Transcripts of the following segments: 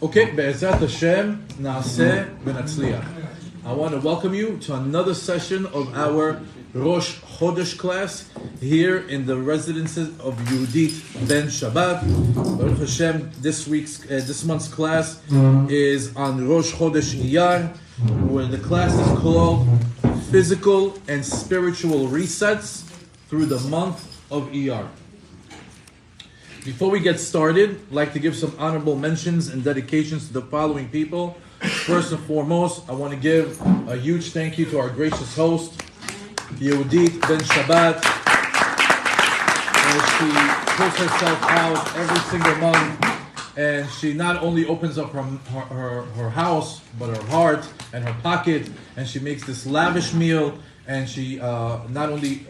Okay, Be'ezrat Hashem, Naaseh V'Natzliach. I want to welcome you to another session of our ROSH CHODESH class here in the residences of Yehudit Ben Shabbat. Baruch Hashem, this month's class is on ROSH CHODESH IYAR, where the class is called Physical and Spiritual Resets through the month of Iyar. Before we get started, I'd like to give some honorable mentions and dedications to the following people. First and foremost, I want to give a huge thank you to our gracious host, Yehudit Ben Shabbat. She puts herself out every single month, and she not only opens up her house, but her heart and her pocket, and she makes this lavish meal, and she not only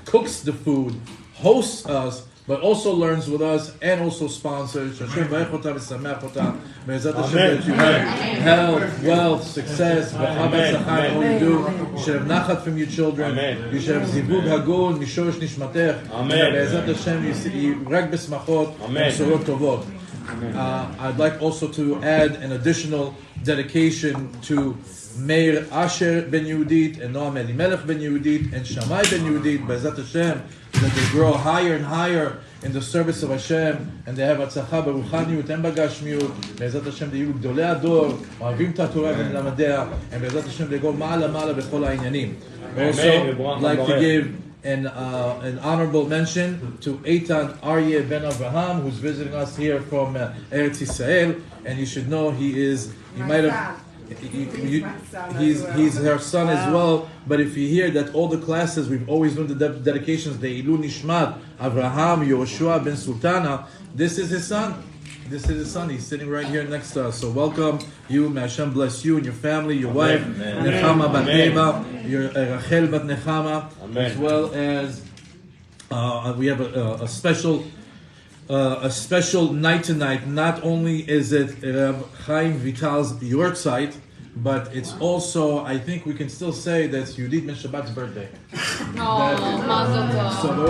cooks the food, hosts us, but also learns with us and also sponsors. Hashem v'ech ota v'sameach ota. Be'ezrat Hashem, that you have health, wealth, success, v'cha b'tzachah in all you do. You should have nachat from your children. You should have zivug hagon mishorish nishmatech. Be'ezrat Hashem, you rak b'smachot v'sorot tovot. I'd like also to add an additional dedication to Meir Asher Ben Yehudit and Noam Elimelech Ben Yehudit and Shammai Ben Yehudit, Be'ezrat Hashem, that they grow higher and higher in the service of Hashem, and they have הצלחה ברוחניות and בגשמיות. בעזרת Hashem, they יהיו גדולי הדור, אוהבים את התורה ולמדיה, and בעזרת Hashem, they go מעלה מעלה בכל העניינים. Also, I'd like to give an honorable mention to Eitan Aryeh Ben Avraham, who's visiting us here from Eretz Yisrael, and you should know he's her son as well. But if you hear that all the classes we've always done the dedications, the Ilu Nishmat Avraham Yoshua Ben Sultana, this is his son. He's sitting right here next to us. So welcome you. May Hashem bless you and your family, your wife Nechama Bat Neva, your Rachel Bat Nechama, as well as we have a special night tonight. Not only is it Reb Chaim Vital's yortzeit, but it's also, I think we can still say that it's Yehudit Ben Shabbat's birthday. So we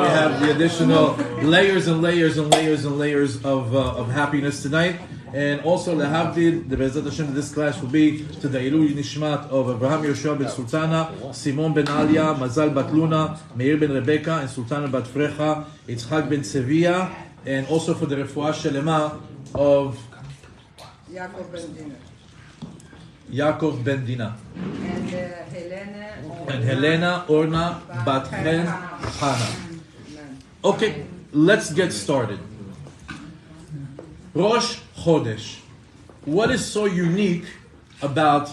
have the additional layers and layers and layers and layers of happiness tonight. And also, lehavdil, the Be'ezrat Hashem, this class will be to the Ilu Nishmat of Avraham Yoshua Ben Sultana, Simon Ben Alia, Mazal Bat Luna, Meir Ben Rebecca, and Sultana Bat Frecha, Yitzchak Ben Sevilla, and also for the Refuah Shelema of Yaakov Ben Dina. And Helena Orna Bat Chen Hana. Okay, let's get started. Rosh Chodesh. What is so unique about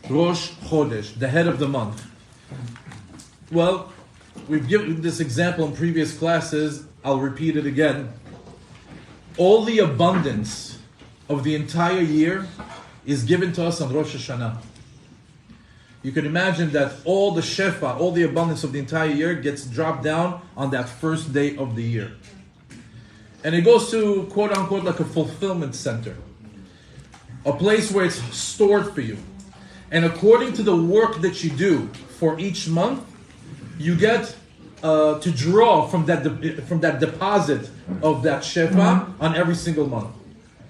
Rosh Chodesh, the head of the month? Well, we've given this example in previous classes. I'll repeat it again. All the abundance of the entire year is given to us on Rosh Hashanah. You can imagine that all the shefa, all the abundance of the entire year gets dropped down on that first day of the year. And it goes to, quote unquote, like a fulfillment center. A place where it's stored for you. And according to the work that you do for each month, you get to draw from that deposit of that shefa on every single month.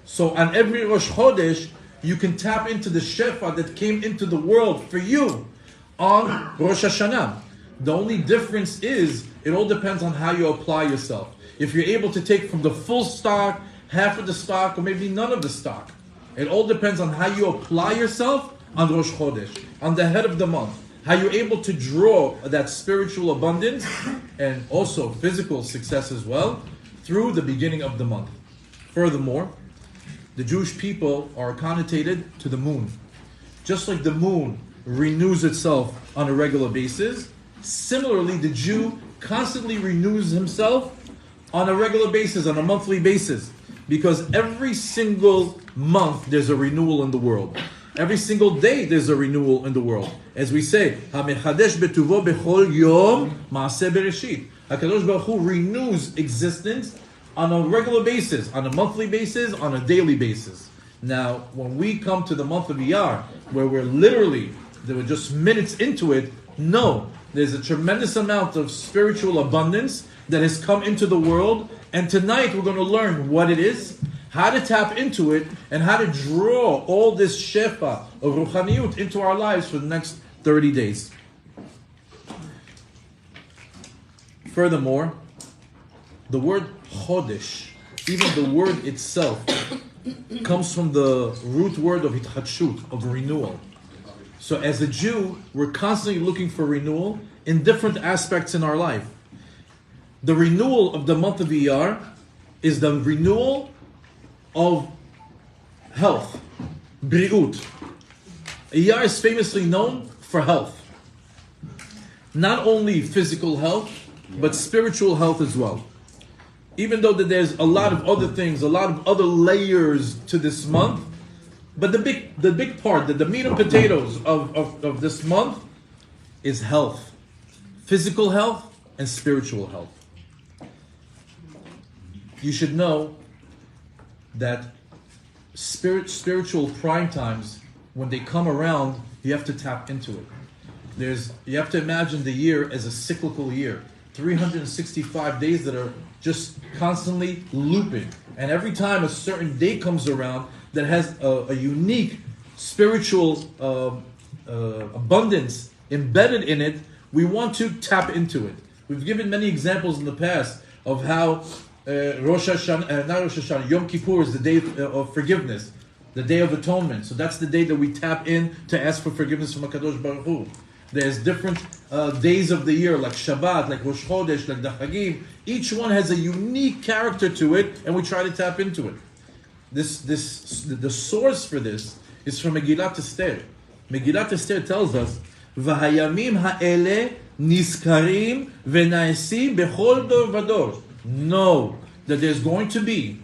So on every Rosh Chodesh, you can tap into the shefa that came into the world for you on Rosh Hashanah. The only difference is, it all depends on how you apply yourself. If you're able to take from the full stock, half of the stock, or maybe none of the stock. It all depends on how you apply yourself on Rosh Chodesh, on the head of the month. How you're able to draw that spiritual abundance and also physical success as well through the beginning of the month. Furthermore, the Jewish people are connotated to the moon. Just like the moon renews itself on a regular basis, similarly the Jew constantly renews himself on a regular basis, on a monthly basis. Because every single month there's a renewal in the world. Every single day there's a renewal in the world. As we say, HaMechadesh betuvo bechol yom ma'aseh bereshit. HaKadosh Baruch Hu renews existence on a regular basis, on a monthly basis, on a daily basis. Now, when we come to the month of Iyar, where we're just minutes into it, no, there's a tremendous amount of spiritual abundance that has come into the world, and tonight we're going to learn what it is, how to tap into it, and how to draw all this shefa of ruchaniyut into our lives for the next 30 days. Furthermore, the word chodesh, even the word itself, comes from the root word of hitchadshut, of renewal. So as a Jew, we're constantly looking for renewal in different aspects in our life. The renewal of the month of Iyar is the renewal of health, bri'ut. Iyar is famously known for health. Not only physical health, but spiritual health as well. Even though that there's a lot of other things, a lot of other layers to this month, but the big part, the meat and potatoes of this month is health. Physical health and spiritual health. You should know that spiritual prime times, when they come around, you have to tap into it. You have to imagine the year as a cyclical year. 365 days that are just constantly looping. And every time a certain day comes around that has a unique spiritual abundance embedded in it, we want to tap into it. We've given many examples in the past of how Rosh Hashanah, Yom Kippur is the day of forgiveness, the day of atonement. So that's the day that we tap in to ask for forgiveness from HaKadosh Baruch Hu. There's different days of the year, like Shabbat, like Rosh Chodesh, like the Chagim. Each one has a unique character to it, and we try to tap into it. The source for this is from Megillat Esther. Megillat Esther tells us, "V'hayamim ha'ele nizkarim v'na'esim bechol dor v'dor." Know that there's going to be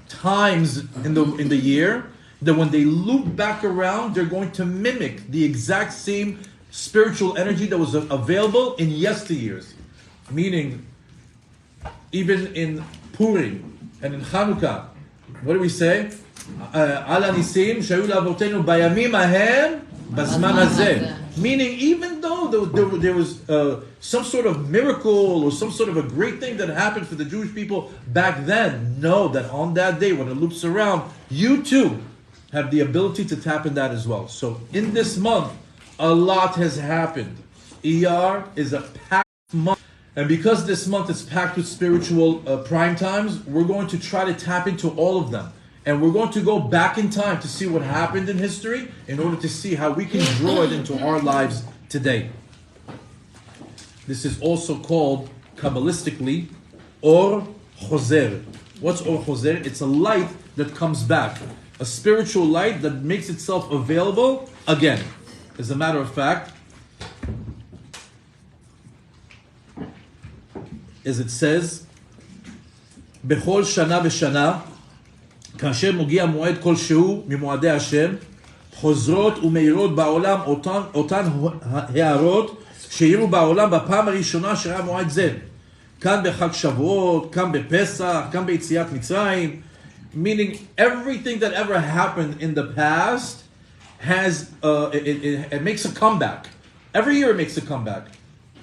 times in the year that when they loop back around, they're going to mimic the exact same spiritual energy that was available in yesteryears. Meaning, even in Purim and in Chanukah, what do we say? Ala nisim shayu la'avotenu bayamim ahem bazman hazeh. Meaning, even though there was some sort of miracle or some sort of a great thing that happened for the Jewish people back then, know that on that day when it loops around, you too have the ability to tap in that as well. So in this month, a lot has happened. Iyar is a packed month. And because this month is packed with spiritual prime times, we're going to try to tap into all of them. And we're going to go back in time to see what happened in history in order to see how we can draw it into our lives today. This is also called, Kabbalistically, Or Choser. What's Or Choser? It's a light that comes back. A spiritual light that makes itself available again. As a matter of fact, as it says, Bechol Shana V'Shana, כאשר מגיע מועד כלשהו ממועדי השם, חוזרות ומאירות בעולם אותן הערות שהאירו בעולם בפעם הראשונה שראה מועד זה. כאן בחג שבועות, כאן בפסח, כאן ביציאת מצרים. Meaning everything that ever happened in the past has it makes a comeback. Every year it makes a comeback.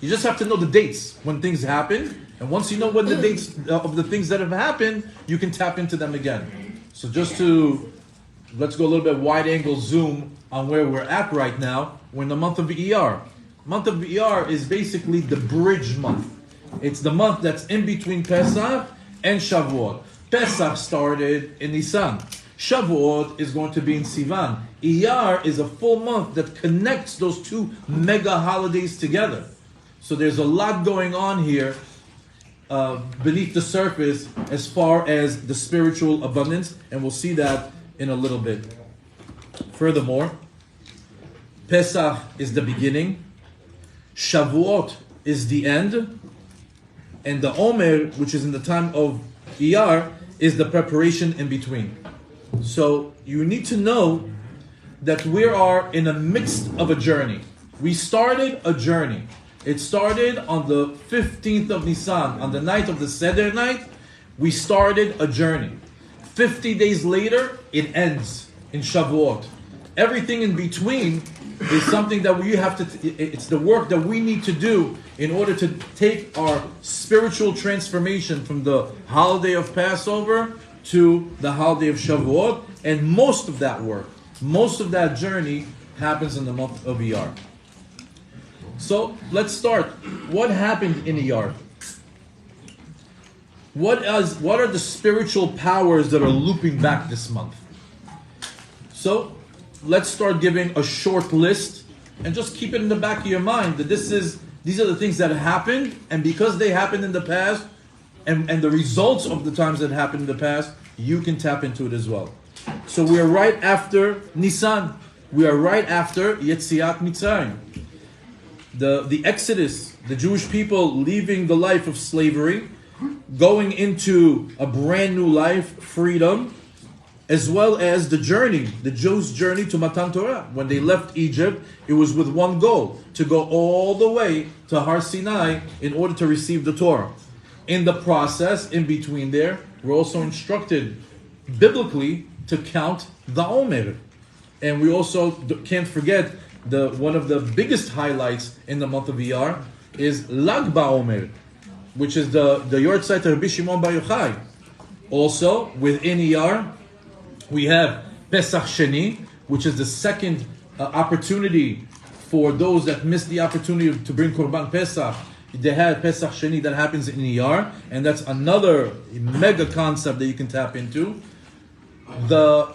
You just have to know the dates when things happen, and once you know when the dates of the things that have happened, you can tap into them again. So let's go a little bit wide angle zoom on where we're at right now. We're in the month of Iyar. Month of Iyar is basically the bridge month. It's the month that's in between Pesach and Shavuot. Pesach started in Nisan. Shavuot is going to be in Sivan. Iyar is a full month that connects those two mega holidays together. So there's a lot going on here beneath the surface as far as the spiritual abundance, and we'll see that in a little bit. Furthermore, Pesach is the beginning, Shavuot is the end, and the Omer, which is in the time of Iyar, is the preparation in between. So you need to know that we are in the midst of a journey. We started a journey. It started on the 15th of Nisan, on the night of the Seder night. We started a journey. 50 days later, it ends in Shavuot. Everything in between is something that we have to, it's the work that we need to do in order to take our spiritual transformation from the holiday of Passover to the holiday of Shavuot, and most of that work, most of that journey happens in the month of Iyar. So let's start. What happened in Iyar? What are the spiritual powers that are looping back this month? So let's start giving a short list, and just keep it in the back of your mind that these are the things that happened, and because they happened in the past, and the results of the times that happened in the past, you can tap into it as well. So we are right after Nisan. We are right after Yetziat Mitzrayim. The Exodus, the Jewish people leaving the life of slavery, going into a brand new life, freedom, as well as the journey, the Jews' journey to Matan Torah. When they left Egypt, it was with one goal, to go all the way to Har Sinai in order to receive the Torah. In the process, in between there, we're also instructed biblically to count the Omer. And we also can't forget one of the biggest highlights in the month of Iyar is Lag BaOmer, which is the Yortzeit of Rabbi Shimon Bar Yochai. Also, within Iyar, we have Pesach Sheni, which is the second opportunity for those that missed the opportunity to bring Korban Pesach. They had Pesach Sheni that happens in Iyar, and that's another mega concept that you can tap into. The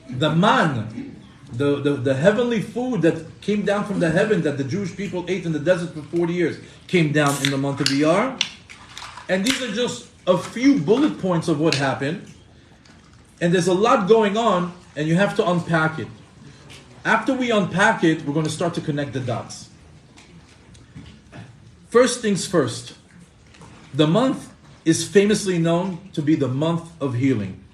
man, the heavenly food that came down from the heaven that the Jewish people ate in the desert for 40 years came down in the month of Iyar. And these are just a few bullet points of what happened. And there's a lot going on, and you have to unpack it. After we unpack it, we're going to start to connect the dots. First things first, the month is famously known to be the month of healing.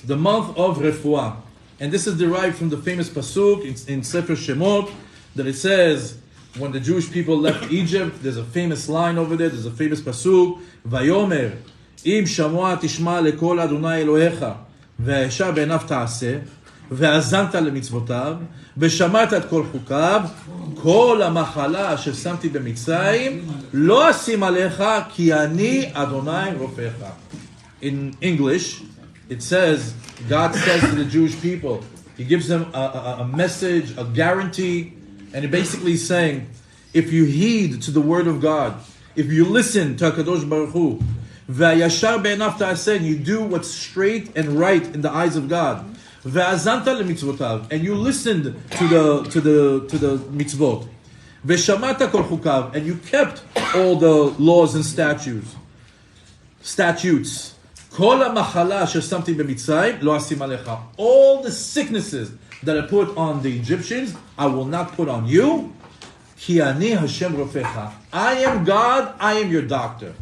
The month of Refuah. And this is derived from the famous pasuk in Sefer Shemot, that it says, when the Jewish people left Egypt, there's a famous line over there, there's a famous pasuk, Vayomer, Im Shamua Tishma Lekol Adonai Elohecha, Ve'esha Be'enav Ta'aseh, והאזנת למצוותיו, ושמעת את כל חוקיו, כל המחלה אשר שמתי במצרים, לא אשים עליך, כי אני אדוני רופאך. In English, it says, God says to the Jewish people, He gives them a message, a guarantee, and it basically is saying, if you heed to the word of God, if you listen to HaKadosh Baruch Hu, והישר בעיניו תעשה, and you do what's straight and right in the eyes of God, והאזנת למצוותיו, and you listened to the mitzvot, ושמעת כל חוקיו, and you kept all the laws and statutes, כל המחלה אשר שמתי במצרים לא אשים עליך. All the sicknesses that I put on the Egyptians, I will not put on you. כי אני השם רופאך. I am God, I am your doctor.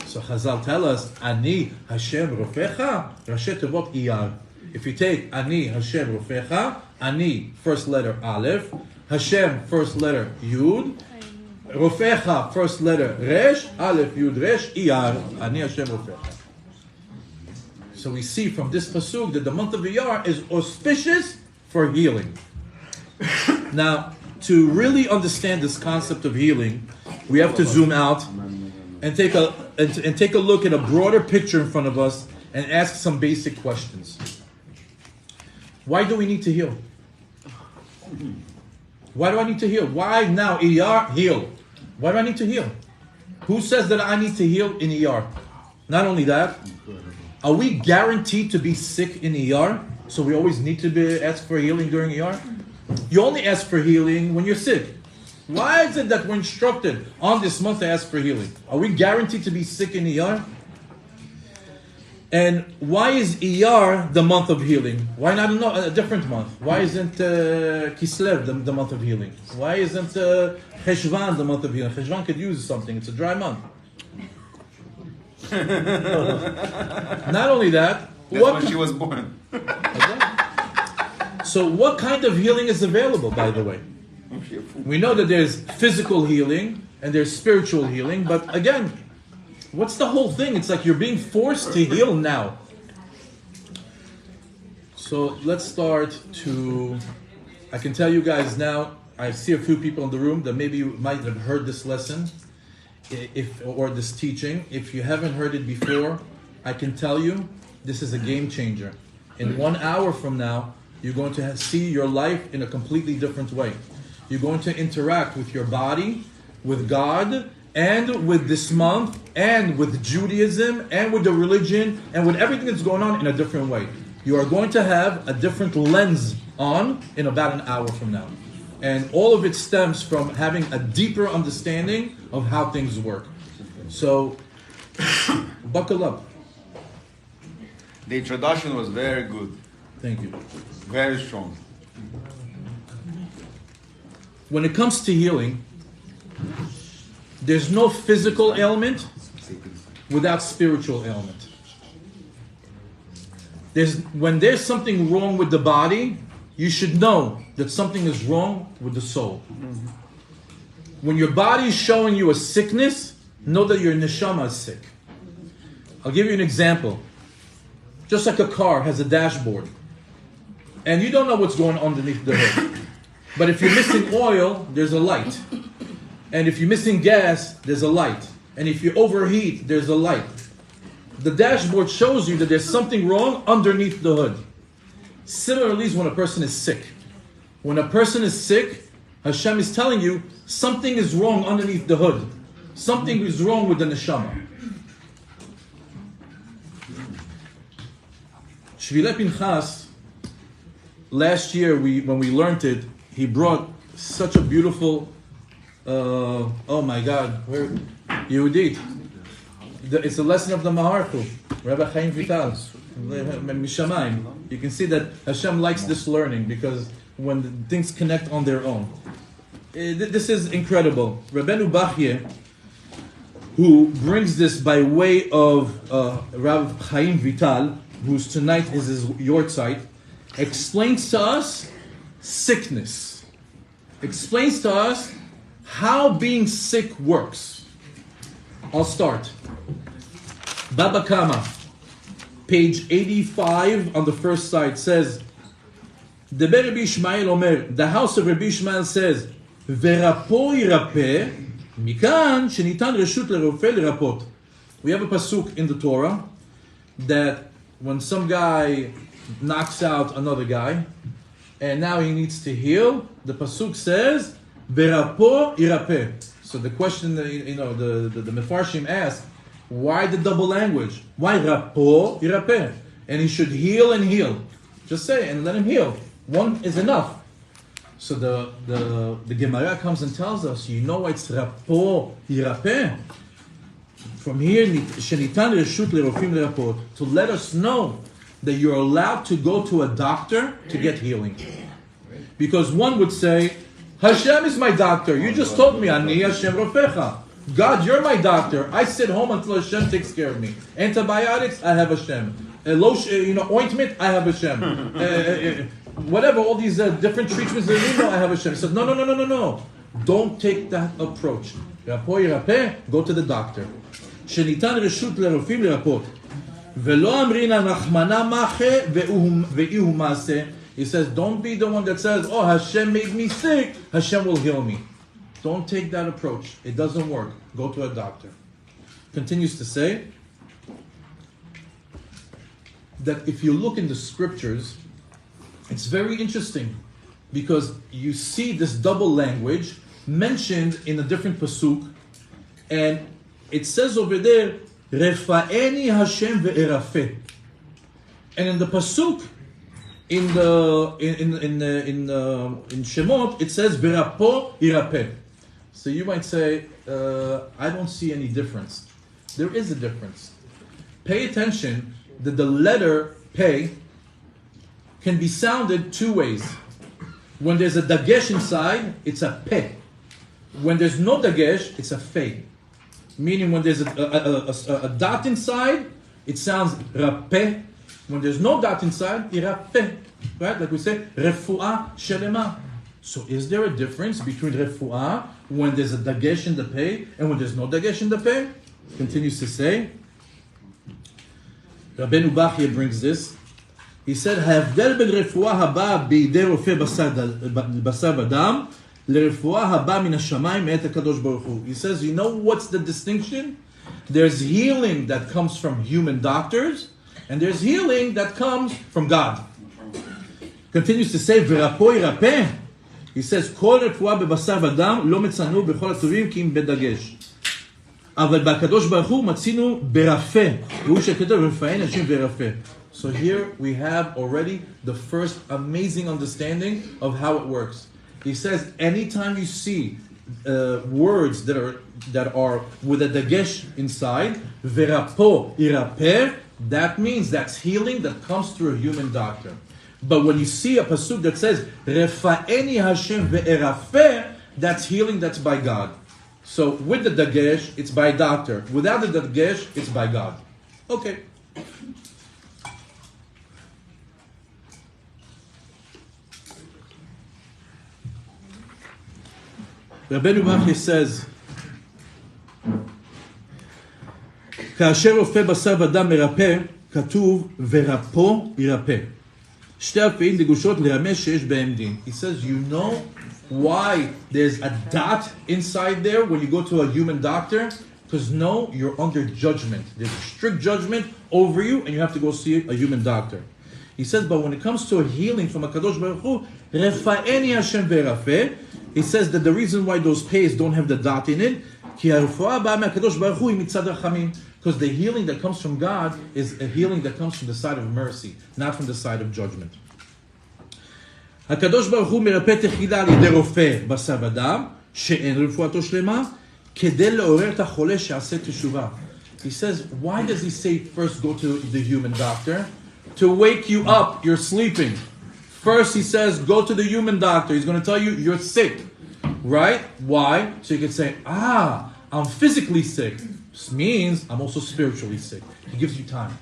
So Chazal tell us, אני השם רופאך, ראשי תיבות אייר. If you take Ani Hashem Rofecha, Ani first letter Aleph, Hashem first letter Yud, Rofecha first letter Resh, Aleph Yud Resh, Iyar, Ani Hashem Rofecha. So we see from this pasuk that the month of Iyar is auspicious for healing. Now, to really understand this concept of healing, we have to zoom out and take a look at a broader picture in front of us and ask some basic questions. Why do we need to heal? Why do I need to heal? Why now, Iyar, heal? Why do I need to heal? Who says that I need to heal in Iyar? Not only that, are we guaranteed to be sick in Iyar? So we always need to ask for healing during Iyar? You only ask for healing when you're sick. Why is it that we're instructed on this month to ask for healing? Are we guaranteed to be sick in Iyar? And why is Iyar the month of healing? Why not a different month? Why isn't Kislev the month of healing? Why isn't Cheshvan the month of healing? Cheshvan could use something. It's a dry month. Not only that, that's when she was born. So what kind of healing is available, by the way? We know that there's physical healing and there's spiritual healing, but again, what's the whole thing? It's like you're being forced to heal now. So let's start I can tell you guys now, I see a few people in the room that maybe you might have heard this lesson, or this teaching. If you haven't heard it before, I can tell you this is a game changer. In 1 hour from now, you're going to see your life in a completely different way. You're going to interact with your body, with God, and with this month, and with Judaism, and with the religion, and with everything that's going on in a different way. You are going to have a different lens on in about an hour from now. And all of it stems from having a deeper understanding of how things work. So, buckle up. The introduction was very good. Thank you. Very strong. When it comes to healing, there's no physical ailment without spiritual ailment. When there's something wrong with the body, you should know that something is wrong with the soul. When your body is showing you a sickness, know that your neshama is sick. I'll give you an example. Just like a car has a dashboard, and you don't know what's going on underneath the hood. But if you're missing oil, there's a light. And if you're missing gas, there's a light. And if you overheat, there's a light. The dashboard shows you that there's something wrong underneath the hood. Similarly is when a person is sick. When a person is sick, Hashem is telling you something is wrong underneath the hood. Something is wrong with the neshama. Shvilei Pinchas, last year when we learned it, he brought such a beautiful, oh my God, where Yehudit. It's a lesson of the Maharku, Rabbi Chaim Vital, Mishamayim. You can see that Hashem likes this learning because when things connect on their own. This is incredible. Rabbeinu Bachye, who brings this by way of Rabbi Chaim Vital, who's tonight is his yortzeit, explains to us sickness. Explains to us how being sick works. I'll start. Baba Kama, page 85 on the first side says, the Rabbi Ishmael Omer, the house of Rabbi Ishmael says, Verapo yirape, mikan shenitan reshut lerofeh lerapot. We have a pasuk in the Torah that when some guy knocks out another guy, and now he needs to heal, the pasuk says, "Verapo irape." So the question, the Mefarshim ask, why the double language? Why rapo irape? And he should heal and heal. Just say and let him heal. One is enough. So the Gemara comes and tells us, you know why it's rapo irape? From here, shenitan reshut lerofim lerapot, to let us know that you're allowed to go to a doctor to get healing. Because one would say, Hashem is my doctor. You just told me, Ani Hashem Rofecha. God, you're my doctor. I sit home until Hashem takes care of me. Antibiotics, I have Hashem. Ointment, I have Hashem. Whatever, all these different treatments that we know, I have Hashem. He says, no. Don't take that approach. Go to the doctor. Shenitan reshut lerofim lerapot. Velo amrina nachmana mache ve'ihu maaseh. He says, don't be the one that says, oh, Hashem made me sick, Hashem will heal me. Don't take that approach. It doesn't work. Go to a doctor. Continues to say that if you look in the scriptures, it's very interesting because you see this double language mentioned in a different pasuk, and it says over there, Refa'eni Hashem ve'erafeh. And in the pasuk, in Shemot, it says Verapo irapeh. So you might say, I don't see any difference. There is a difference. Pay attention that the letter Pei can be sounded two ways. When there's a dagesh inside, it's a Peh. When there's no dagesh, it's a Fei. Meaning when there's a dot inside, it sounds Rapeh. When there's no dot inside, irapeh, right? Like we say, refuah shelema. So is there a difference between refuah when there's a dagesh in the pei and when there's no dagesh in the pei? Continues to say, Rabbeinu Bachye brings this. He said, "Ha'avdel ben refuah haba b'idei rofeh basar v'dam lerefuah haba min hashamayim me'et hakadosh baruch hu." He says, you know what's the distinction? There's healing that comes from human doctors, And there's healing that comes from God. Continues to say, "V'rapo yirapeh." He says, "Kol refuah bebasar v'dam lo metzanu b'chol hatovim ki im bedagеш." אבל בקדוש ברוך הוא מצינו ברפא. והוא שכתוב רפאן השם ורפא. So here we have already the first amazing understanding of how it works. He says, anytime you see words that are with a dagesh inside, verapo iraper, that means that's healing that comes through a human doctor. But when you see a pasuk that says refaeni Hashem ve'erafer, that's healing that's by God. So with the dagesh, it's by doctor. Without the dagesh, it's by God. Okay. Rabbeinu Bachya says, כאשר רופא בשר ודם מרפא, כתוב ורפו ירפא. שתי הפעים דגושות לרמז שיש בהם דין. He says, you know why there's a dot inside there when you go to a human doctor? Because no, you're under judgment. There's a strict judgment over you and you have to go see a human doctor. He says, but when it comes to a healing from a Kadosh Baruch Hu, Refa'eni Hashem ve'rafeh, he says that the reason why those pays don't have the dot in it, because the healing that comes from God is a healing that comes from the side of mercy, not from the side of judgment. הקדוש ברוך הוא מרפא תחילה על ידי רופא בשר ודם, שאין רפואתו שלמה, כדי לעורר את החולה שיעשה תשובה. He says, why does he say first go to the human doctor? To wake you up, you're sleeping. First he says, go to the human doctor. He's going to tell you, you're sick. Right? Why? So you can say, I'm physically sick. This means I'm also spiritually sick. He gives you time.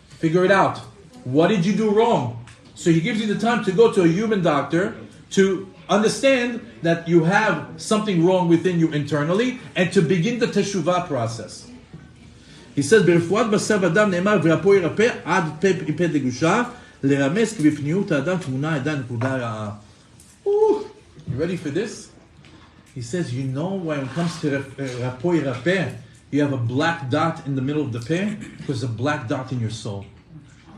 Figure it out. What did you do wrong? So he gives you the time to go to a human doctor to understand that you have something wrong within you internally and to begin the teshuvah process. He says, ברפואת בשר ודם נאמר, ורפו ירפא עד פה דגושה, לרמז כי בפנימיות האדם תמונה עדה נקודה רעה. You ready for this? He says, you know when it comes to רפו ירפא, you have a black dot in the middle of the peh? Because there's a black dot in your soul.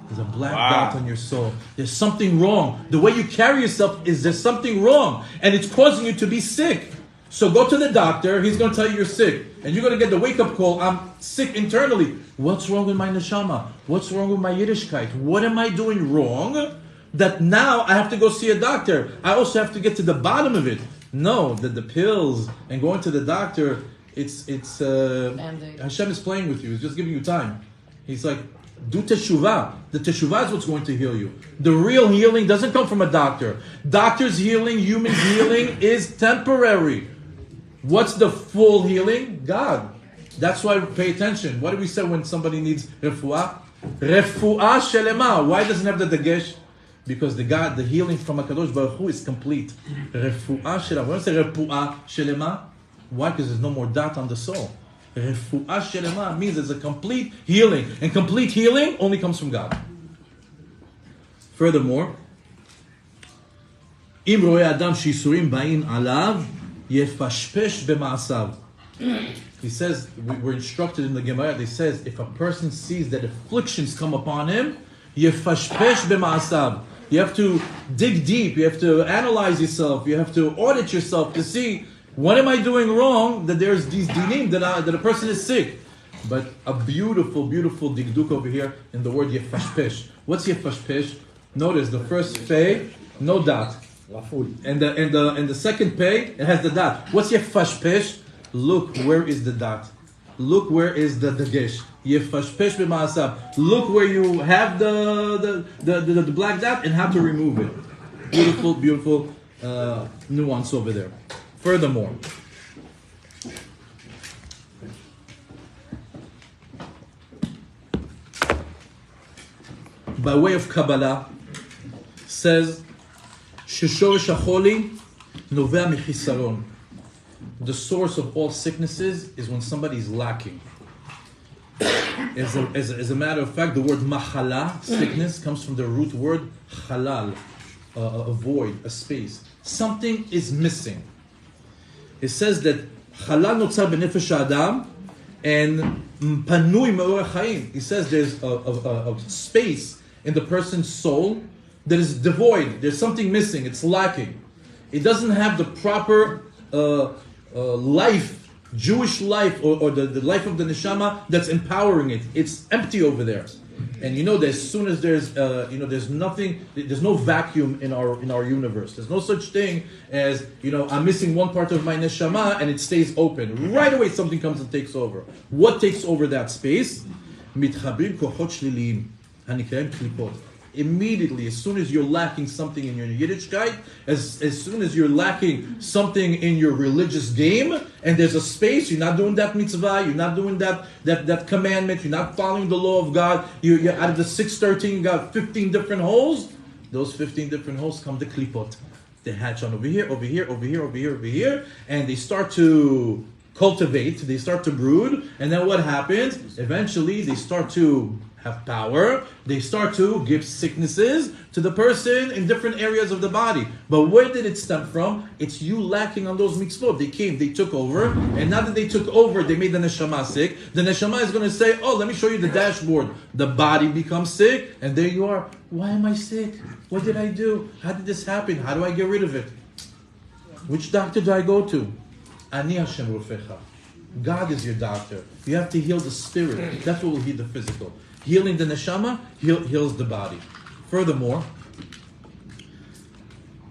There's a black dot on your soul. There's something wrong. The way you carry yourself there's something wrong. And it's causing you to be sick. So go to the doctor. He's going to tell you you're sick. And you're going to get the wake-up call. I'm sick internally. What's wrong with my neshama? What's wrong with my Yiddishkeit? What am I doing wrong that now I have to go see a doctor? I also have to get to the bottom of it. No, that the pills and going to the doctor, it's Hashem is playing with you. He's just giving you time. He's like, do teshuvah. The teshuvah is what's going to heal you. The real healing doesn't come from a doctor. Doctor's healing, human healing is temporary. What's the full healing? God. That's why we pay attention. What do we say when somebody needs refuah? Refuah shelema. Why doesn't it have the dagesh? Because the healing from HaKadosh Baruch Hu is complete. Refuah shelema. When I say refuah shelema, why? Because there's no more dot on the soul. Refuah shelema means there's a complete healing. And complete healing only comes from God. Furthermore, אם רואה אדם שיסורים באים עליו, יפשפש במעשיו. He says, we're instructed in the Gemara, they says, if a person sees that afflictions come upon him, yefashpesh b'ma'asav. You have to dig deep, you have to analyze yourself, you have to audit yourself to see, what am I doing wrong that there's these dinim that a person is sick? But a beautiful, beautiful digduk over here in the word yefashpesh. What's yefashpesh? Notice the first pei, no dot. And the second pei, it has the dot. What's yefashpesh? Look, where is the dot? Look, where is the dagesh? Yefashpesh b'ma'asav. Look where you have the black dot and how to remove it. Beautiful, beautiful nuance over there. Furthermore, by way of Kabbalah, says ששורש החולי נובע מחיסרון. The source of all sicknesses is when somebody is lacking. As a matter of fact, the word machala, sickness, comes from the root word halal, a void, a space. Something is missing. It says that halal notzar b'nefesh ha'adam, And panui me'orach chaim. He says there's a space in the person's soul that is devoid. There's something missing. It's lacking. It doesn't have the proper life, Jewish life, or the life of the neshama that's empowering it. It's empty over there. And you know that as soon as there's there's nothing, there's no vacuum in our universe. There's no such thing as, I'm missing one part of my neshama and it stays open. Right away something comes and takes over. What takes over that space? מתחברים כוחות שליליים הנקראים קליפות. Immediately, as soon as you're lacking something in your Yiddishkeit, as soon as you're lacking something in your religious game, and there's a space, you're not doing that mitzvah, you're not doing that commandment, you're not following the law of God, you're out of the 613, you got 15 different holes. Those 15 different holes come to klipot. They hatch on over here, over here, over here, over here, over here, and they start to cultivate, they start to brood, and then what happens? Eventually, they start to have power, they start to give sicknesses to the person in different areas of the body. But where did it stem from? It's you lacking on those mitzvot. They came, they took over, and now that they took over, they made the neshama sick. The neshama is going to say, oh, let me show you the dashboard. The body becomes sick, and there you are. Why am I sick? What did I do? How did this happen? How do I get rid of it? Which doctor do I go to? Ani Hashem Rufecha. God is your doctor. You have to heal the spirit. That's what will heal the physical. Healing the neshama heals the body. Furthermore,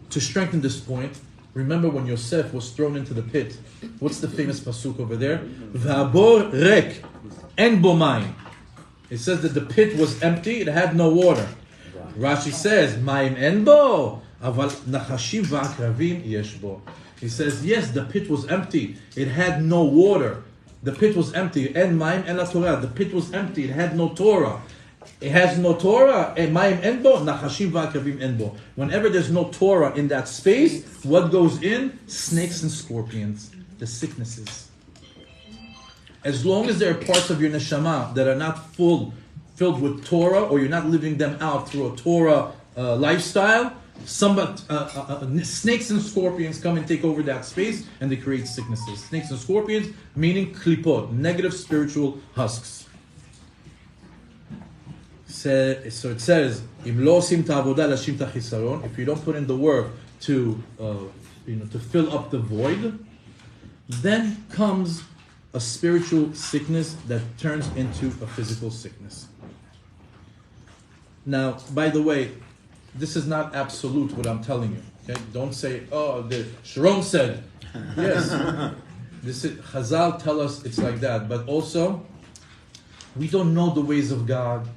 to strengthen this point, remember when Yosef was thrown into the pit. What's the famous pasuk over there? V'habor rek en bo mayim. It says that the pit was empty, it had no water. Rashi says, mayim en bo, aval nachashim v'akravim yesh bo. He says, yes, the pit was empty, it had no water. The pit was empty. En mayim en la Torah. The pit was empty. It had no Torah. It has no Torah. En mayim en bo, nachashim v'akravim en bo. Whenever there's no Torah in that space, what goes in? Snakes and scorpions. The sicknesses. As long as there are parts of your neshama that are not filled with Torah, or you're not living them out through a Torah lifestyle, snakes and scorpions come and take over that space, and they create sicknesses. Snakes and scorpions, meaning klipot, negative spiritual husks. So it says, if you don't put in the work to fill up the void, then comes a spiritual sickness that turns into a physical sickness. Now, by the way, this is not absolute what I'm telling you. Okay? Don't say, oh, the Sharone said. Yes. Chazal tell us it's like that. But also, we don't know the ways of God.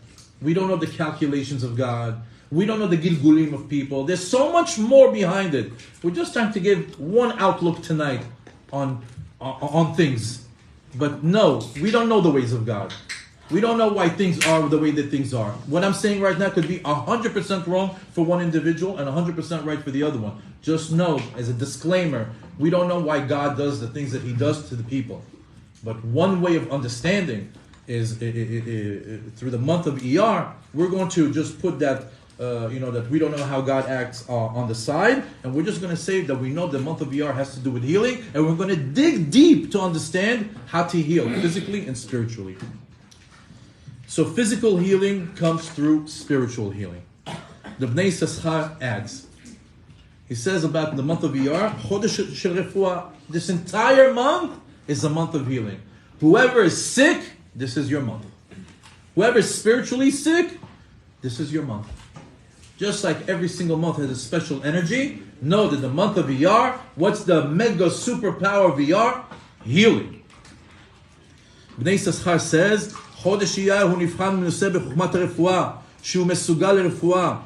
We don't know the calculations of God. We don't know the gilgulim of people. There's so much more behind it. We're just trying to give one outlook tonight on things. But no, we don't know the ways of God. We don't know why things are the way that things are. What I'm saying right now could be 100% wrong for one individual and 100% right for the other one. Just know, as a disclaimer, we don't know why God does the things that He does to the people. But one way of understanding is through the month of Iyar, we're going to just put that, that we don't know how God acts on the side, and we're just going to say that we know the month of Iyar has to do with healing, and we're going to dig deep to understand how to heal physically and spiritually. So physical healing comes through spiritual healing. The Bnei Yisachar adds, he says about the month of Iyar, Chodesh shel Refuah, this entire month is a month of healing. Whoever is sick, this is your month. Whoever is spiritually sick, this is your month. Just like every single month has a special energy, know that the month of Iyar, what's the mega superpower of Iyar? Healing. Bnei Yisachar says, חודש אייר הוא נבחן מנוסה בחוכמת הרפואה, שהוא מסוגל לרפואה,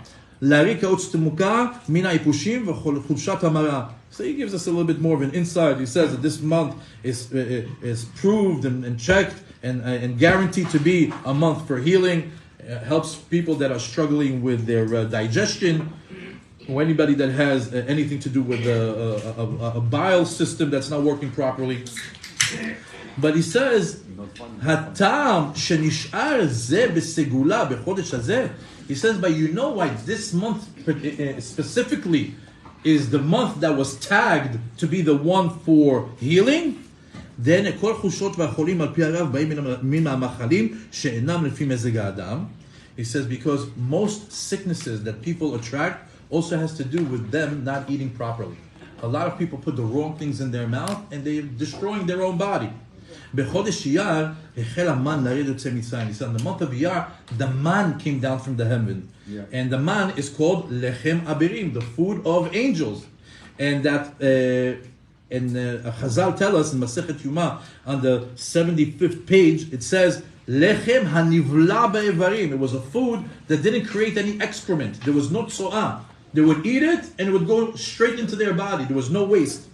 להריק העוץ תמוקה מן היפושים וחולשת המרה. So he gives us a little bit more of an insight. He says that this month is proved and checked and guaranteed to be a month for healing. Helps people that are struggling with their digestion, or anybody that has anything to do with a bile system that's not working properly. But he says, "Hatam shenishar ze besegula b'chodesh hazeh." He says, but you know why this month specifically is the month that was tagged to be the one for healing? then כל חושות והחולים על פי הרב באים מן המאכלים שאינם לפי מזג האדם. He says because most sicknesses that people attract also has to do with them not eating properly. A lot of people put the wrong things in their mouth and they're destroying their own body. בחודש אייר החל המן לרדת יוצא מצרים. He said in the month of Iyar, the man came down from the heaven. Yeah. And the man is called lechem abirim, the food of angels. And that Chazal tell us in Masechet Yuma on the 75th page, it says, lechem hanivla be'evarim. It was a food that didn't create any excrement. There was no tso'ah. They would eat it and it would go straight into their body. There was no waste.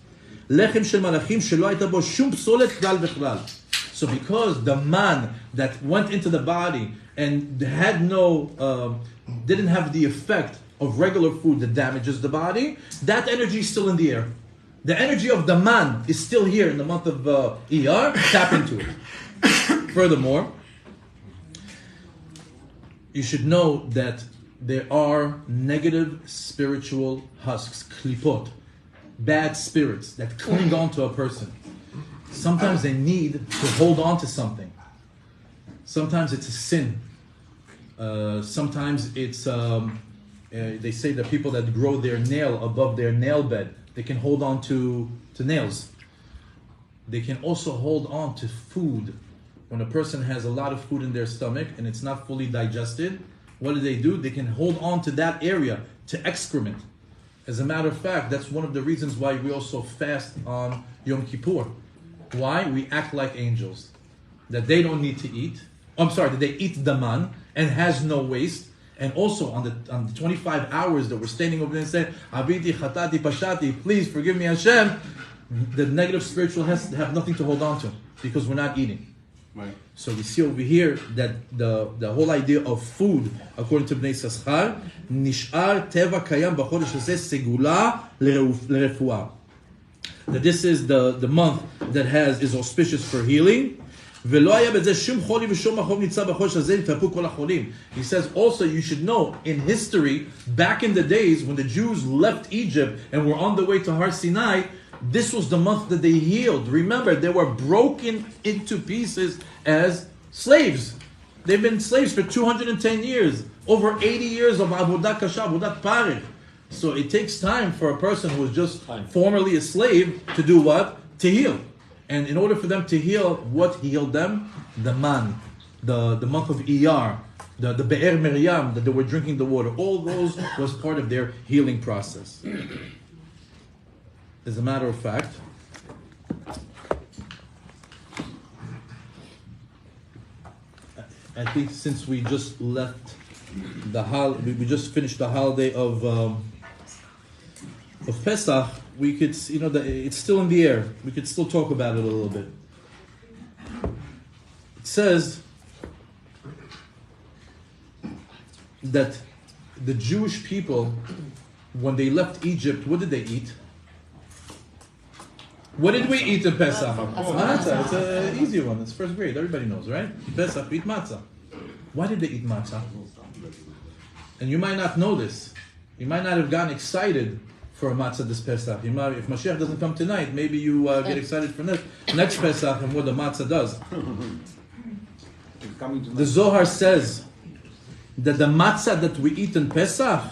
Lechem shel malachim shelo hayta bo shum psolet klal v'chlal. So because the man that went into the body and had no, didn't have the effect of regular food that damages the body, that energy is still in the air. The energy of the man is still here in the month of Iyar. Tap into it. Furthermore, you should know that there are negative spiritual husks, klipot, bad spirits that cling on to a person. Sometimes they need to hold on to something. Sometimes it's a sin. Sometimes it's, they say that people that grow their nail above their nail bed, they can hold on to nails. They can also hold on to food. When a person has a lot of food in their stomach and it's not fully digested, what do? They can hold on to that area, to excrement. As a matter of fact, that's one of the reasons why we also fast on Yom Kippur. Why? We act like angels. That they don't need to eat. That they eat the man and has no waste. And also on the 25 hours that we're standing over there and saying, Aviti, Chatati, Pashati, please forgive me Hashem, the negative spiritual has to have nothing to hold on to because we're not eating. Right. So we see over here that the whole idea of food, according to Bnei Saschar, nishar teva kayam b'chodesh hazeh segula l'refuah. That this is the month that is auspicious for healing. He says also you should know in history, back in the days when the Jews left Egypt and were on the way to Har Sinai, this was the month that they healed. Remember, they were broken into pieces as slaves. They've been slaves for 210 years. Over 80 years of avodah kasha, avodah parich. So it takes time for a person who was just formerly a slave to do what? To heal. And in order for them to heal, what healed them? The man, the month of Iyar, the Be'er Miriam, that they were drinking the water. All those was part of their healing process. As a matter of fact, I think since we just left we just finished the holiday of Pesach, we could, it's still in the air. We could still talk about it a little bit. It says that the Jewish people, when they left Egypt, what did they eat? What did we eat in Pesach? Matzah. It's an easy one. It's first grade. Everybody knows, right? Pesach, we eat matzah. Why did they eat matzah? And you might not know this. You might not have gotten excited for a matzah this Pesach. If Mashiach doesn't come tonight, maybe you get excited for next Pesach and what the matzah does. The Zohar says that the matzah that we eat in Pesach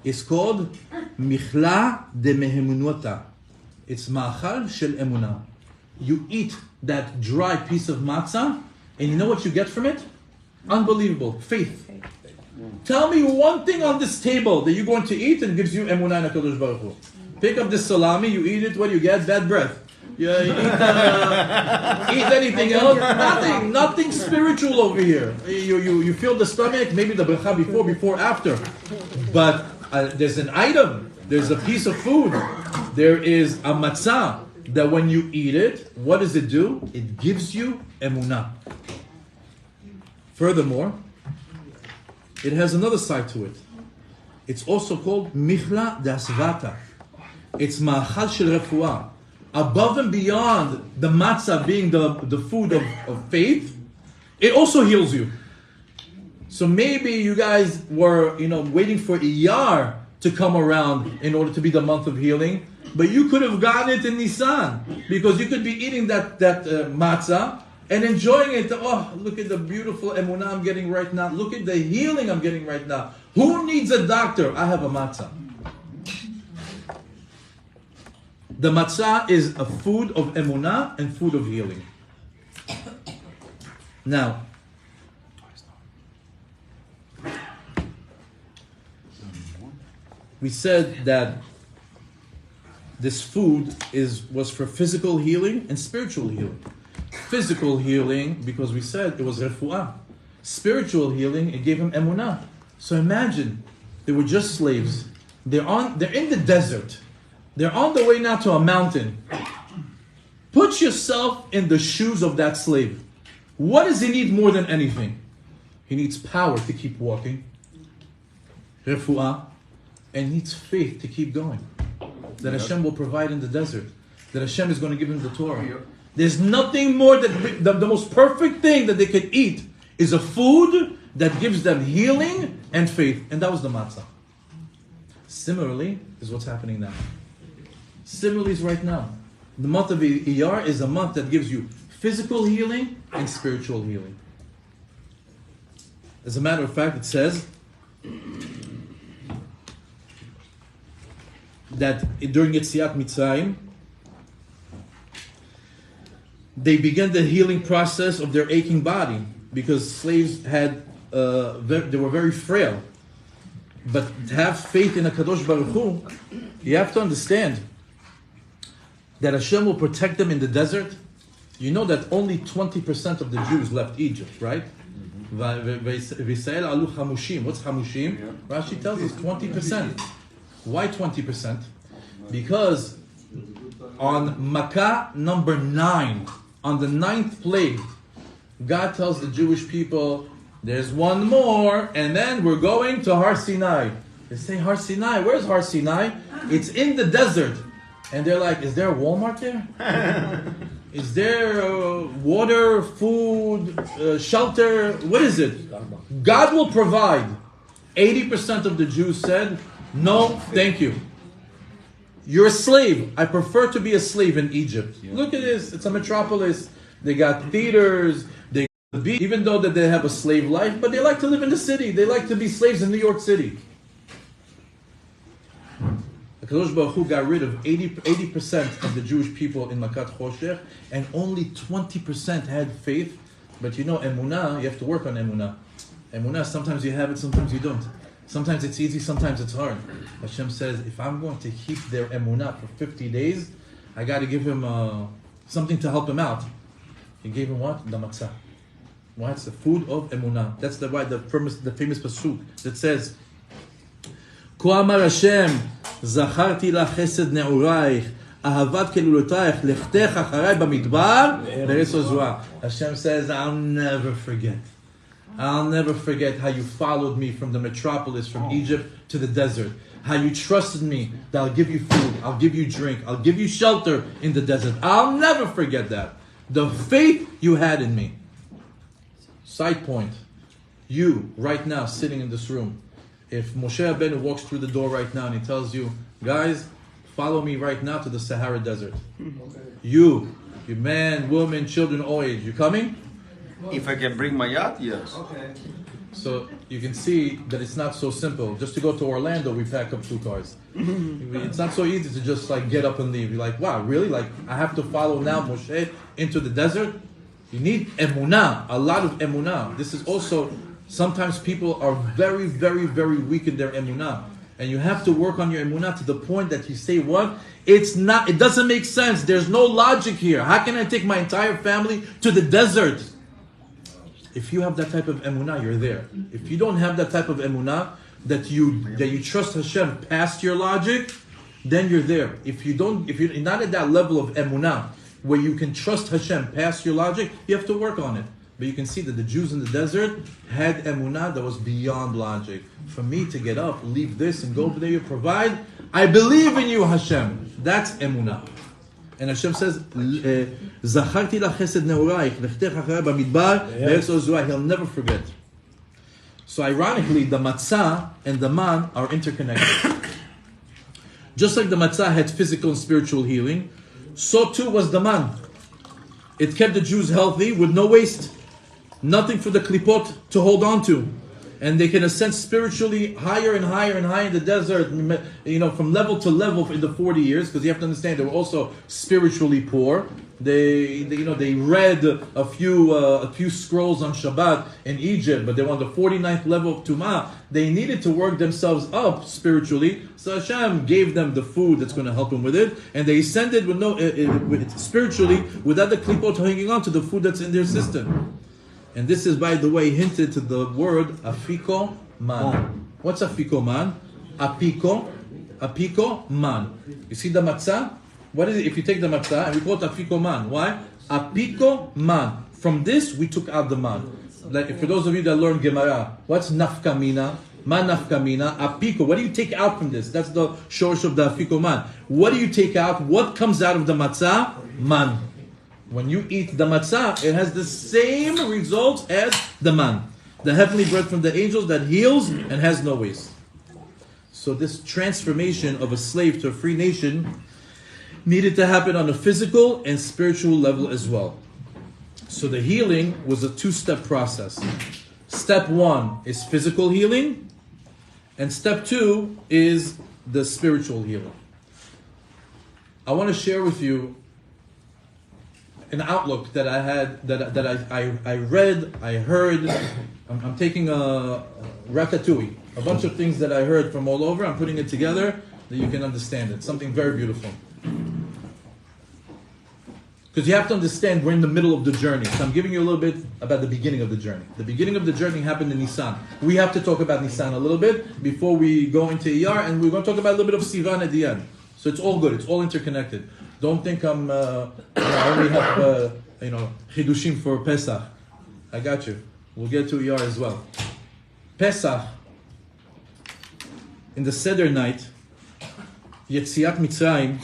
is called Michla de Mehemunota. It's ma'achal shel emunah. You eat that dry piece of matzah, and you know what you get from it? Unbelievable. Faith. Tell me one thing on this table that you're going to eat and gives you emunah in HaKadosh Baruch Hu. Pick up this salami, you eat it, what do you get? Bad breath. You eat anything else? Nothing spiritual over here. You feel the stomach, maybe the bracha before, after. But there's an item, there's a piece of food, there is a matzah that when you eat it, what does it do? It gives you emunah. Furthermore, it has another side to it. It's also called michla d'asvata. It's ma'achal shel refuah. Above and beyond the matzah being the food of faith, it also heals you. So maybe you guys were, waiting for Iyar to come around in order to be the month of healing. But you could have gotten it in Nisan, because you could be eating that matzah and enjoying it. Oh, look at the beautiful emunah I'm getting right now. Look at the healing I'm getting right now. Who needs a doctor? I have a matzah. The matzah is a food of emunah and food of healing. Now, we said that this food was for physical healing and spiritual healing. Physical healing, because we said it was refuah. Spiritual healing, it gave him emunah. So imagine, they were just slaves. They're in the desert. They're on the way now to a mountain. Put yourself in the shoes of that slave. What does he need more than anything? He needs power to keep walking, refuah, and needs faith to keep going. That Hashem will provide in the desert. That Hashem is going to give him the Torah. There's nothing more that the most perfect thing that they could eat is a food that gives them healing and faith. And that was the matzah. Similarly is what's happening now. Similarly is right now. The month of Iyar is a month that gives you physical healing and spiritual healing. As a matter of fact, it says that during Yetziat Mitzrayim, they began the healing process of their aching body, because slaves they were very frail. But to have faith in a Kadosh Baruch Hu, you have to understand that Hashem will protect them in the desert. You know that only 20% of the Jews left Egypt, right? V'Yisrael alu chamushim. What's chamushim? Rashi tells us 20%. Why 20%? Because on Makkah number 9, on the 9th plague, God tells the Jewish people, there's one more, and then we're going to Har Sinai. They say, Har Sinai, where's Har Sinai? It's in the desert. And they're like, is there a Walmart there? Is there water, food, shelter? What is it? God will provide. 80% of the Jews said, no, thank you. You're a slave. I prefer to be a slave in Egypt. Yeah. Look at this. It's a metropolis. They got theaters. They even though that they have a slave life, but they like to live in the city. They like to be slaves in New York City. The Kadosh Baruch Hu got rid of 80% of the Jewish people in Makat Choshech, and only 20% had faith. But you know, emunah, you have to work on emunah. Emunah, sometimes you have it, sometimes you don't. Sometimes it's easy, sometimes it's hard. Hashem says, if I'm going to keep their emunah for 50 days, I got to give him something to help him out. He gave him what? The matzah. Why? It's the food of emunah. That's the famous pasuk that says, Ko amar Hashem, Zacharti la chesed ne'uraych, ahavat kelulotayich, lechtech acharay b'midbar, be'eretz ozua. Hashem says, I'll never forget. I'll never forget how you followed me from the metropolis, from Egypt to the desert. How you trusted me that I'll give you food, I'll give you drink, I'll give you shelter in the desert. I'll never forget that. The faith you had in me. Side point. You, right now, sitting in this room, if Moshe Rabbeinu walks through the door right now and he tells you, guys, follow me right now to the Sahara Desert. Okay. You man, woman, children, all age, you coming? If I can bring my yacht, yes. Okay. So you can see that it's not so simple. Just to go to Orlando, we pack up 2 cars. It's not so easy to just like get up and leave. You're like, wow, really? Like I have to follow now Moshe into the desert? You need emunah, a lot of emunah. This is also, sometimes people are very, very, very weak in their emunah. And you have to work on your emunah to the point that you say, what? It doesn't make sense. There's no logic here. How can I take my entire family to the desert? If you have that type of emunah, you're there. If you don't have that type of emunah, that you trust Hashem past your logic, then you're there. If you're not at that level of emunah, where you can trust Hashem past your logic, you have to work on it. But you can see that the Jews in the desert had emunah that was beyond logic. For me to get up, leave this, and go over there, you provide, I believe in you, Hashem. That's emunah. And Hashem says, Zacharti la chesed ne'uraych, lechtech acharei b'midbar, be'eretz ozua. He'll never forget. So ironically, the matzah and the man are interconnected. Just like the matzah had physical and spiritual healing, so too was the man. It kept the Jews healthy with no waste. Nothing for the klipot to hold on to. And they can ascend spiritually higher and higher and higher in the desert, from level to level in the 40 years, because you have to understand they were also spiritually poor. They read a few scrolls on Shabbat in Egypt, but they were on the 49th level of Tumah. They needed to work themselves up spiritually, so Hashem gave them the food that's going to help them with it, and they ascended spiritually without the klipot hanging on to the food that's in their system. And this is, by the way, hinted to the word afiko man. What's afiko man? Apiko man. You see the matzah? What is it if you take the matzah and we call it afiko man? Why? Apiko man. From this we took out the man. Like for those of you that learn Gemara, what's nafkamina? Man nafkamina. Apiko. What do you take out from this? That's the shorsh of the afiko man. What do you take out? What comes out of the matzah? Man. When you eat the matzah, it has the same results as the man, the heavenly bread from the angels that heals and has no waste. So this transformation of a slave to a free nation needed to happen on a physical and spiritual level as well. So the healing was a two-step process. Step one is physical healing, and step two is the spiritual healing. I want to share with you an outlook that I had, that I read, I heard. I'm taking a ratatouille, a bunch of things that I heard from all over. I'm putting it together that you can understand it. Something very beautiful. Because you have to understand we're in the middle of the journey. So I'm giving you a little bit about the beginning of the journey. The beginning of the journey happened in Nisan. We have to talk about Nisan a little bit before we go into Iyar, and we're going to talk about a little bit of Sivan at the end. So it's all good. It's all interconnected. Don't think I only have chidushim for Pesach. I got you. We'll get to Iyar as well. Pesach, in the Seder night, Yetziat Mitzrayim,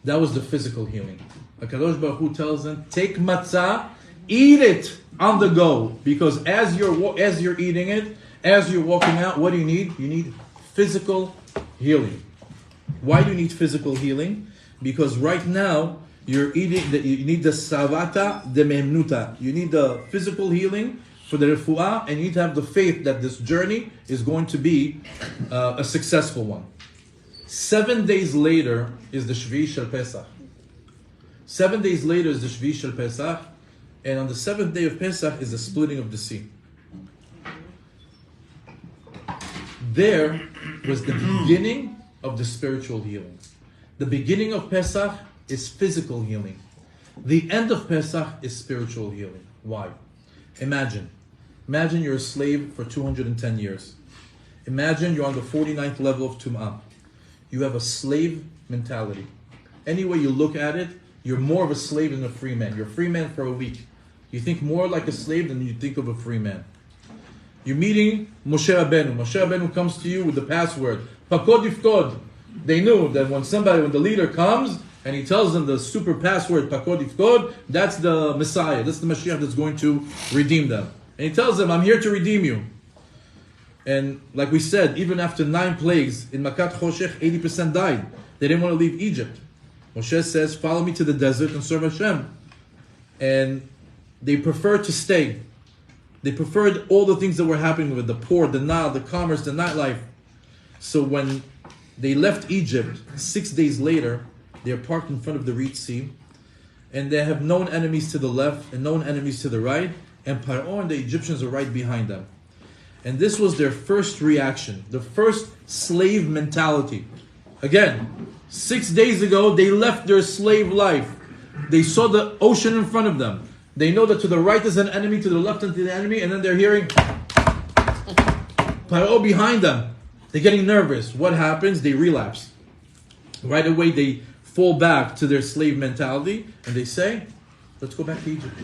that was the physical healing. HaKadosh Baruch Hu tells them, take matzah, eat it on the go. Because as you're eating it, as you're walking out, what do you need? You need physical healing. Why do you need physical healing? Because right now, you need the savata de memnuta. You need the physical healing for the refuah, and you need to have the faith that this journey is going to be a successful one. 7 days later is the Shvi Shel Pesach. 7 days later is the Shvi Shel Pesach, and on the 7th day of Pesach is the splitting of the sea. There was the beginning of the spiritual healing. The beginning of Pesach is physical healing. The end of Pesach is spiritual healing. Why? Imagine you're a slave for 210 years. Imagine you're on the 49th level of Tum'ah. You have a slave mentality. Any way you look at it, you're more of a slave than a free man. You're a free man for a week. You think more like a slave than you think of a free man. You're meeting Moshe Rabbeinu. Moshe Rabbeinu comes to you with the password, Pakod Yifkod. They knew that when the leader comes and he tells them the super password, Pakod Yifkod, that's the Messiah. That's the Mashiach that's going to redeem them. And he tells them, I'm here to redeem you. And like we said, even after 9 plagues in Makat Choshech, 80% died. They didn't want to leave Egypt. Moshe says, follow me to the desert and serve Hashem. And they preferred to stay. They preferred all the things that were happening with the port, the Nile, the commerce, the nightlife. So when they left Egypt, 6 days later, they're parked in front of the Red Sea. And they have known enemies to the left and known enemies to the right. And Paro and the Egyptians are right behind them. And this was their first reaction, the first slave mentality. Again, 6 days ago, they left their slave life. They saw the ocean in front of them. They know that to the right is an enemy, to the left is an enemy, and then they're hearing Paro behind them. They're getting nervous. What happens? They relapse. Right away, they fall back to their slave mentality, and they say, let's go back to Egypt.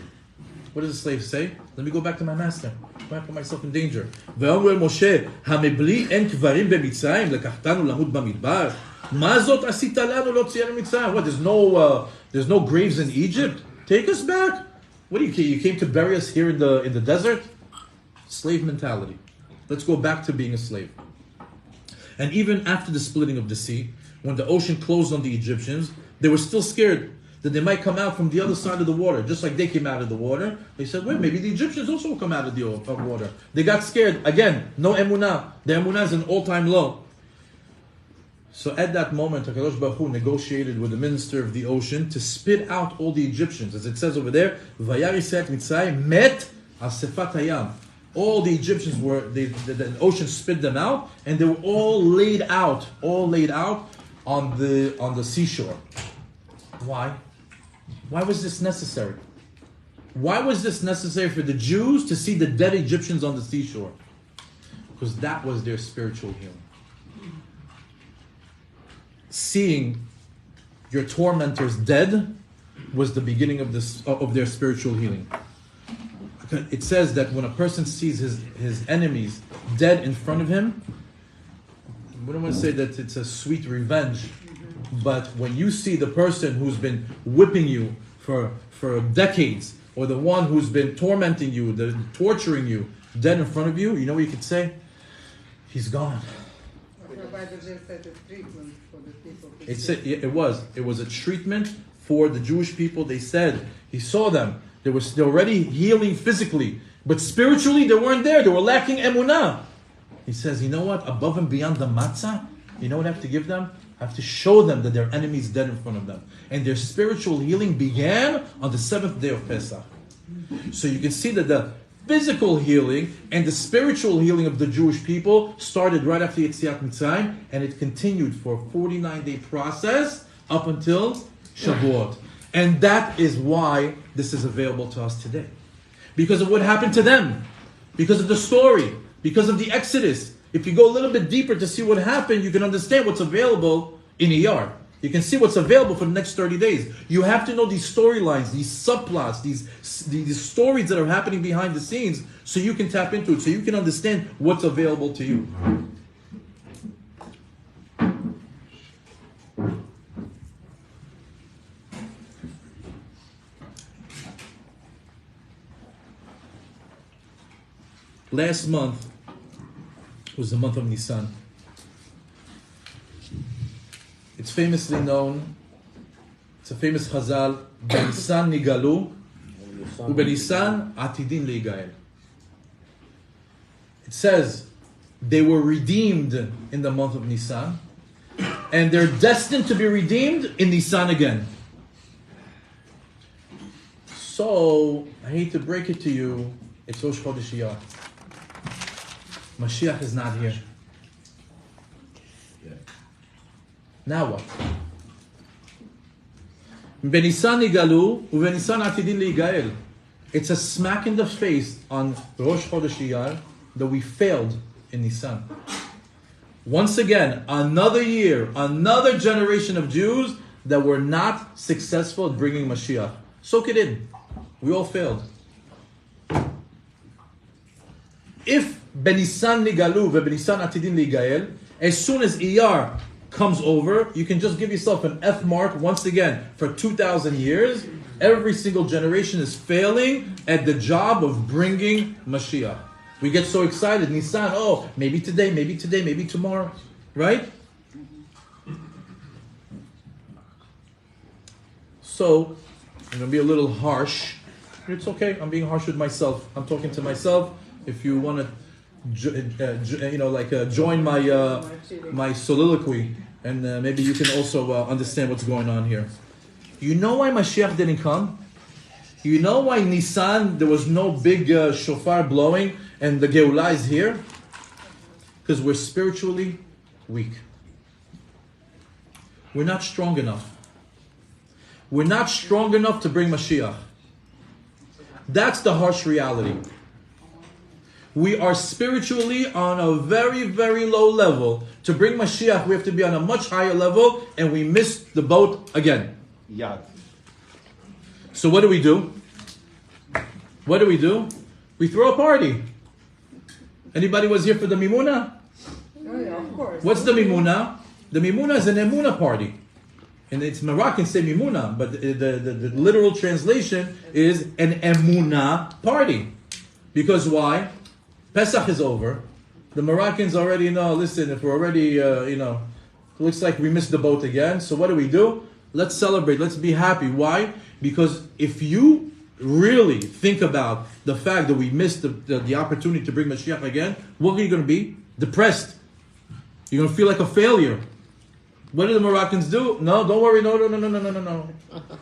What does the slave say? Let me go back to my master. I put myself in danger. ואומר משה, המבלי אין קברים במצרים, לקחתנו למות במדבר. מה זאת עשית לנו להוציאנו ממצרים? What, there's no graves in Egypt? Take us back. What do you came to bury us here in the desert? Slave mentality. Let's go back to being a slave. And even after the splitting of the sea, when the ocean closed on the Egyptians, they were still scared that they might come out from the other side of the water, just like they came out of the water. They said, wait, maybe the Egyptians also will come out of the water. They got scared. Again, no emunah. The emunah is an all-time low. So at that moment, HaKadosh Baruch Hu negotiated with the minister of the ocean to spit out all the Egyptians. As it says over there, Vayar Yisrael Mitzrayim met al sefat hayam. All the Egyptians were, the ocean spit them out, and they were all laid out on the seashore. Why? Why was this necessary? Why was this necessary for the Jews to see the dead Egyptians on the seashore? Because that was their spiritual healing. Seeing your tormentors dead was the beginning of their spiritual healing. It says that when a person sees his enemies dead in front of him, we don't want to say that it's a sweet revenge, but when you see the person who's been whipping you for decades, or the one who's been tormenting you, torturing you, dead in front of you, you know what you could say? He's gone. It was a treatment for the Jewish people. They said he saw them. They're already healing physically, but spiritually they weren't there. They were lacking emunah. He says, you know what? Above and beyond the matzah, you know what I have to give them? I have to show them that their enemy is dead in front of them. And their spiritual healing began on the 7th day of Pesach. So you can see that the physical healing and the spiritual healing of the Jewish people started right after Yetziat Mitzrayim, and it continued for a 49-day process up until Shavuot. And that is why this is available to us today. Because of what happened to them. Because of the story. Because of the Exodus. If you go a little bit deeper to see what happened, you can understand what's available in Iyar. You can see what's available for the next 30 days. You have to know these storylines, these subplots, these stories that are happening behind the scenes, so you can tap into it, so you can understand what's available to you. Last month was the month of Nisan. It's famously known, it's a famous Chazal, Benisan nigalu, ubenisan atidin leigael. It says they were redeemed in the month of Nisan, and they're destined to be redeemed in Nisan again. So, I hate to break it to you, it's ROSH CHODESH IYAR. Mashiach is not here. Now what? Benisan nigalu, ubenisan atidin leigael. It's a smack in the face on ROSH CHODESH IYAR that we failed in Nisan. Once again, another year, another generation of Jews that were not successful at bringing Mashiach. Soak it in. We all failed. If Benisan nigalu, ubenisan atidin leigael, as soon as Iyar comes over, you can just give yourself an F mark once again. For 2,000 years, every single generation is failing at the job of bringing Mashiach. We get so excited, Nisan, oh, maybe today, maybe tomorrow, right? So, I'm going to be a little harsh. It's okay, I'm being harsh with myself. I'm talking to myself. If you want to join my soliloquy, and maybe you can also understand what's going on here. You know why Mashiach didn't come? You know why Nisan there was no big shofar blowing and the Geulah is here? Because we're spiritually weak. We're not strong enough. We're not strong enough to bring Mashiach. That's the harsh reality. We are spiritually on a very, very low level. To bring Mashiach, we have to be on a much higher level, and we missed the boat again. Yeah. So what do we do? What do? We throw a party. Anybody was here for the Mimuna? Oh yeah, of course. What's the Mimuna? The Mimuna is an Emuna party. And it's Moroccan say Mimuna, but the literal translation is an Emuna party. Because why? Pesach is over. The Moroccans already know, listen, if we're already, looks like we missed the boat again. So what do? Let's celebrate. Let's be happy. Why? Because if you really think about the fact that we missed the opportunity to bring Mashiach again, what are you going to be? Depressed. You're going to feel like a failure. What do the Moroccans do? No, don't worry. No.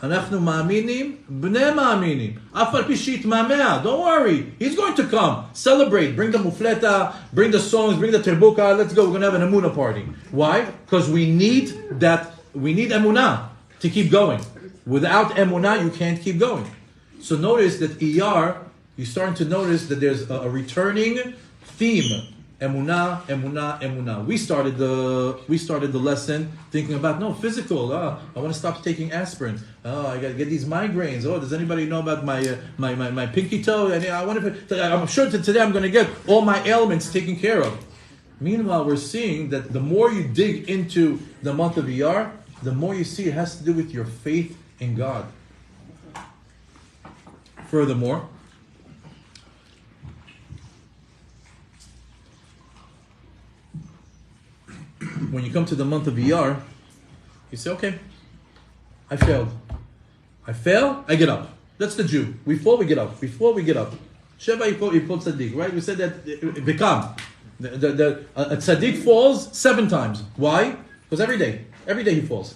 אנחנו מאמינים, בני מאמינים. אף על פי שיתמהמה. Don't worry. He's going to come. Celebrate. Bring the mufleta, bring the songs, bring the terbuka. Let's go. We're going to have an emunah party. Why? Because we need that. We need emunah to keep going. Without emunah, you can't keep going. So notice that Iyar, you're starting to notice that there's a returning theme. Emunah, emunah, emunah. We started the lesson thinking about physical. I want to stop taking aspirin. I got to get these migraines. Does anybody know about my pinky toe? I'm sure that today I'm going to get all my ailments taken care of. Meanwhile, we're seeing that the more you dig into the month of Iyar, the more you see it has to do with your faith in God. Furthermore, when you come to the month of Iyar, you say, okay, I failed. I fail, I get up. That's the Jew. We fall, we get up. Before we get up. Sheva yipol tzaddik, right? We said that Bekam. A tzaddik falls 7 times. Why? Because every day he falls.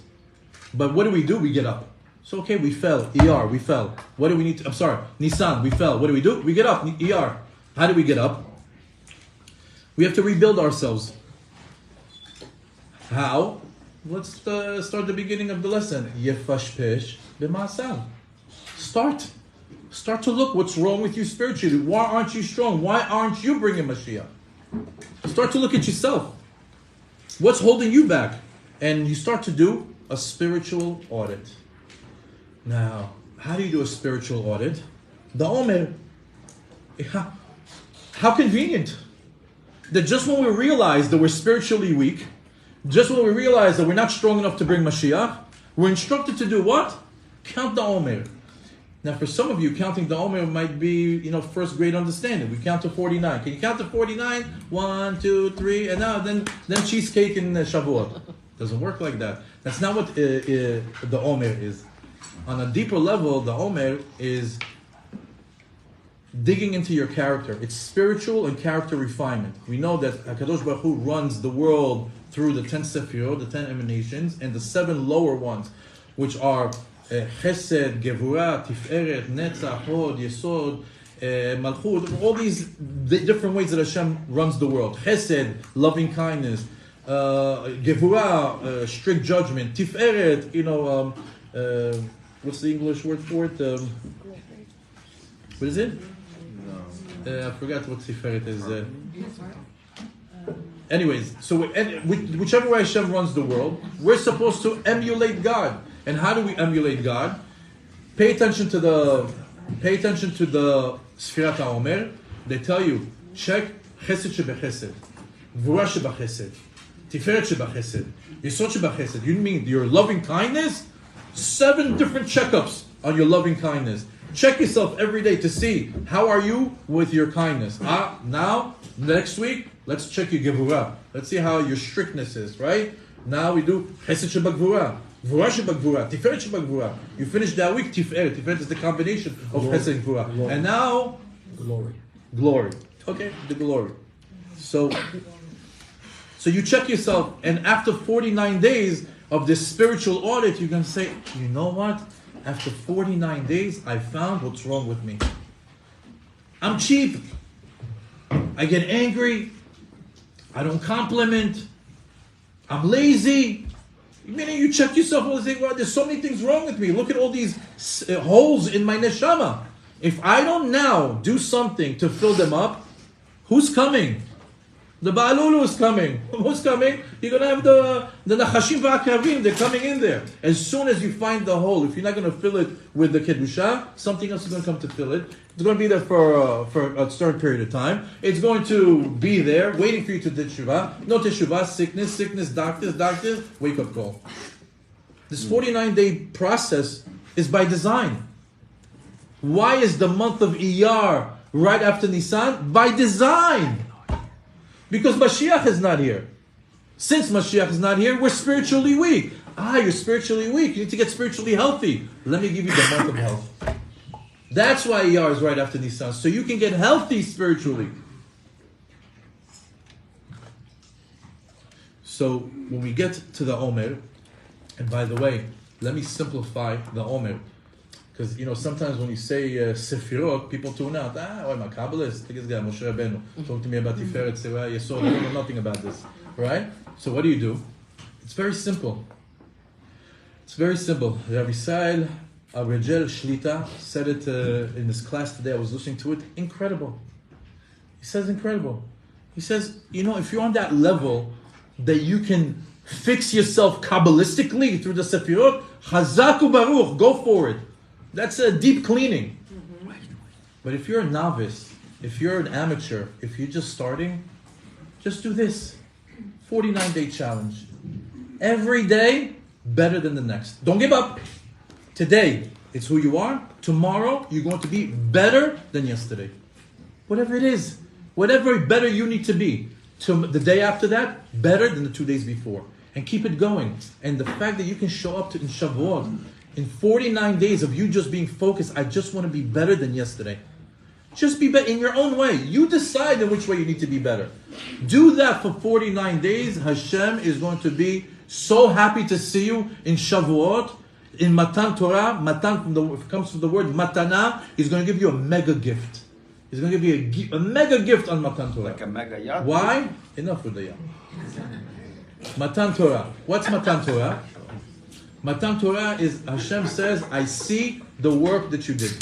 But what do? We get up. So okay, we fell. Iyar, we fell. What do we need to, Nisan, we fell. What do? We get up. Iyar. How do we get up? We have to rebuild ourselves. How? Let's start the beginning of the lesson. Yefashpesh b'ma'asav. Start to look what's wrong with you spiritually. Why aren't you strong? Why aren't you bringing Mashiach? Start to look at yourself. What's holding you back? And you start to do a spiritual audit. Now, how do you do a spiritual audit? The Omer. How convenient. That just when we realize that we're spiritually weak, just when we realize that we're not strong enough to bring Mashiach, we're instructed to do what? Count the Omer. Now for some of you, counting the Omer might be, first grade understanding. We count to 49. Can you count to 49? 1, 2, 3, and now then cheesecake and Shavuot. Doesn't work like that. That's not what the Omer is. On a deeper level, the Omer is digging into your character. It's spiritual and character refinement. We know that HaKadosh Baruch Hu runs the world through the 10 Sefirot, the 10 emanations, and the 7 lower ones, which are Chesed, Gevurah, Tiferet, Netzach, Hod, Yesod, Malchut, all these different ways that Hashem runs the world. Chesed, loving kindness, Gevurah, strict judgment, Tiferet, what's the English word for it? What is it? I forgot what Tiferet is. Anyways, so whichever way Hashem runs the world, we're supposed to emulate God. And how do we emulate God? Pay attention to the Sfirat HaOmer. They tell you, check Chesed Shebechesed, Gvura Shebechesed, Tiferet Shebechesed, Yesod Shebechesed. You mean your loving kindness? 7 different checkups on your loving kindness. Check yourself every day to see how are you with your kindness. Now, next week, let's check your Gevurah. Let's see how your strictness is, right? Now we do Chesed Shebagvura, Gvura Shebagvura, Tiferet Shebagvura. You finish that week, Tiferet. Tiferet is the combination of Chesed and Gvura. And now, glory. Okay, the glory. So you check yourself, and after 49 days of this spiritual audit, you're going to say, you know what? After 49 days, I found what's wrong with me. I'm cheap. I get angry. I don't compliment. I'm lazy. Meaning you check yourself and say, well, there's so many things wrong with me. Look at all these holes in my neshama. If I don't now do something to fill them up, who's coming? The Ba'alulu is coming. Who's coming? You're going to have the Nachashim V'Akravim. They're coming in there. As soon as you find the hole, if you're not going to fill it with the Kedusha, something else is going to come to fill it. It's going to be there for a certain period of time. It's going to be there, waiting for you to do Teshuvah. No Teshuvah, sickness, doctors, wake-up call. This 49-day process is by design. Why is the month of Iyar right after Nisan? By design. Because Mashiach is not here. Since Mashiach is not here, we're spiritually weak. You're spiritually weak. You need to get spiritually healthy. Let me give you the month of health. That's why Iyar is right after Nisan. So you can get healthy spiritually. So when we get to the Omer, and by the way, let me simplify the Omer. Because, sometimes when you say Sefirot, people tune out. I'm a Kabbalist. Take this guy, Moshe Rabbeinu. Talk to me about Tiferet, Seirah, Yesod. I don't know nothing about this. Right? So what do? It's very simple. It's very simple. Rav Yisrael Abrejel Shlita said it in this class today. I was listening to it. Incredible. He says incredible. He says, if you're on that level that you can fix yourself Kabbalistically through the Sefirot, Chazaku Baruch, go for it. That's a deep cleaning. Mm-hmm. But if you're a novice, if you're an amateur, if you're just starting, just do this. 49-day challenge. Every day, better than the next. Don't give up. Today, it's who you are. Tomorrow, you're going to be better than yesterday. Whatever it is. Whatever better you need to be. The day after that, better than the 2 days before. And keep it going. And the fact that you can show up in Shavuot, in 49 days of you just being focused, I just want to be better than yesterday. Just be better in your own way. You decide in which way you need to be better. Do that for 49 days. Hashem is going to be so happy to see you in Shavuot, in Matan Torah. Matan comes from the word matana. He's going to give you a mega gift. He's going to give you a mega gift on Matan Torah. Like a mega yacht? Why? Enough with the yacht. Matan Torah. What's Matan Torah? Matan Torah is, Hashem says, I see the work that you did.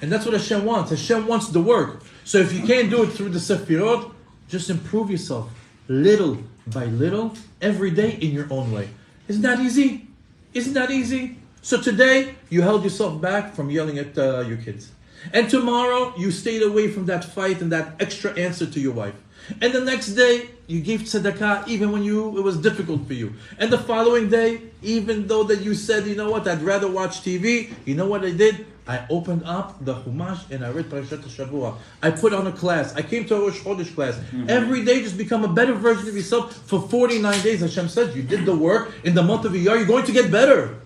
And that's what Hashem wants. Hashem wants the work. So if you can't do it through the Sefirot, just improve yourself little by little, every day in your own way. Isn't that easy? Isn't that easy? So today, you held yourself back from yelling at your kids. And tomorrow, you stayed away from that fight and that extra answer to your wife. And the next day, you gave tzedakah even when it was difficult for you. And the following day, even though that you said, you know what, I'd rather watch TV, you know what I did? I opened up the Chumash and I read Parashat Shavua. I put on a class. I came to a ROSH CHODESH class. Mm-hmm. Every day, just become a better version of yourself. For 49 days, Hashem says, you did the work. In the month of Iyar, you're going to get better.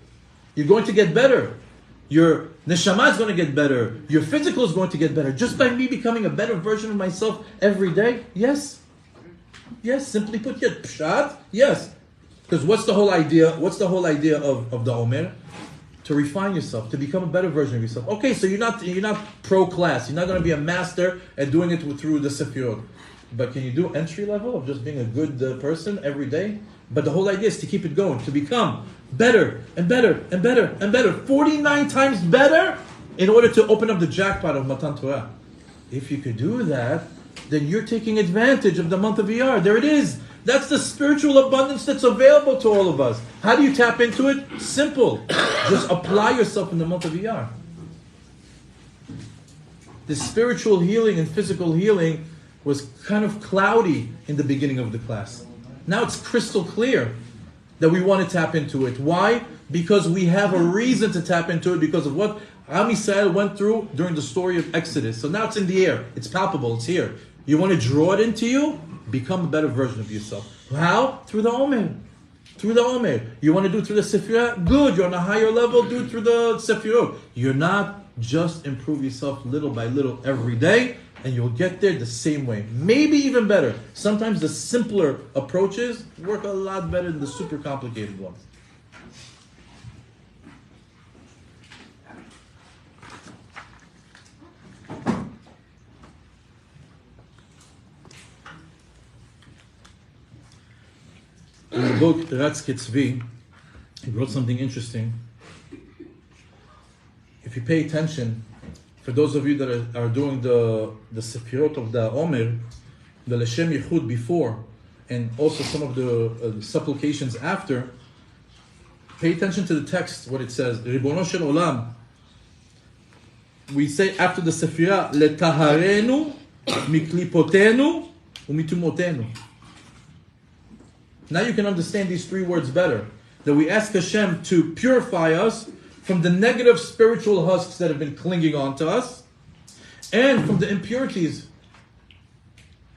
You're going to get better. Your neshama is going to get better. Your physical is going to get better. Just by me becoming a better version of myself every day? Yes. Yes, simply put, yes. Pshat? Yes. Because what's the whole idea? What's the whole idea of the Omer? To refine yourself, to become a better version of yourself. Okay, so you're not pro class. You're not going to be a master at doing it through the Sefirot. But can you do entry level of just being a good person every day? But the whole idea is to keep it going, to become better and better and better and better. 49 times better in order to open up the jackpot of Matan Torah. If you could do that, then you're taking advantage of the month of Iyar. There it is. That's the spiritual abundance that's available to all of us. How do you tap into it? Simple. Just apply yourself in the month of Iyar. The spiritual healing and physical healing was kind of cloudy in the beginning of the class. Now it's crystal clear that we want to tap into it. Why? Because we have a reason to tap into it because of what Am Yisrael went through during the story of Exodus. So now it's in the air. It's palpable. It's here. You want to draw it into you? Become a better version of yourself. How? Through the Omer. Through the Omer. You want to do it through the Sefirah? Good. You're on a higher level. Do it through the Sefirot. You're not just improve yourself little by little every day, and you'll get there the same way. Maybe even better. Sometimes the simpler approaches work a lot better than the super complicated ones. In the book Ratz Ketzvi, he wrote something interesting. If you pay attention, for those of you that are doing the Sefirot of the Omer, the L'Shem Yichud before, and also some of the supplications after, pay attention to the text, what it says. Ribono shel Olam. We say after the Sefirah, Letaharenu, Miklipotenu, Umitumotenu. Now you can understand these three words better. That we ask Hashem to purify us from the negative spiritual husks that have been clinging on to us, and from the impurities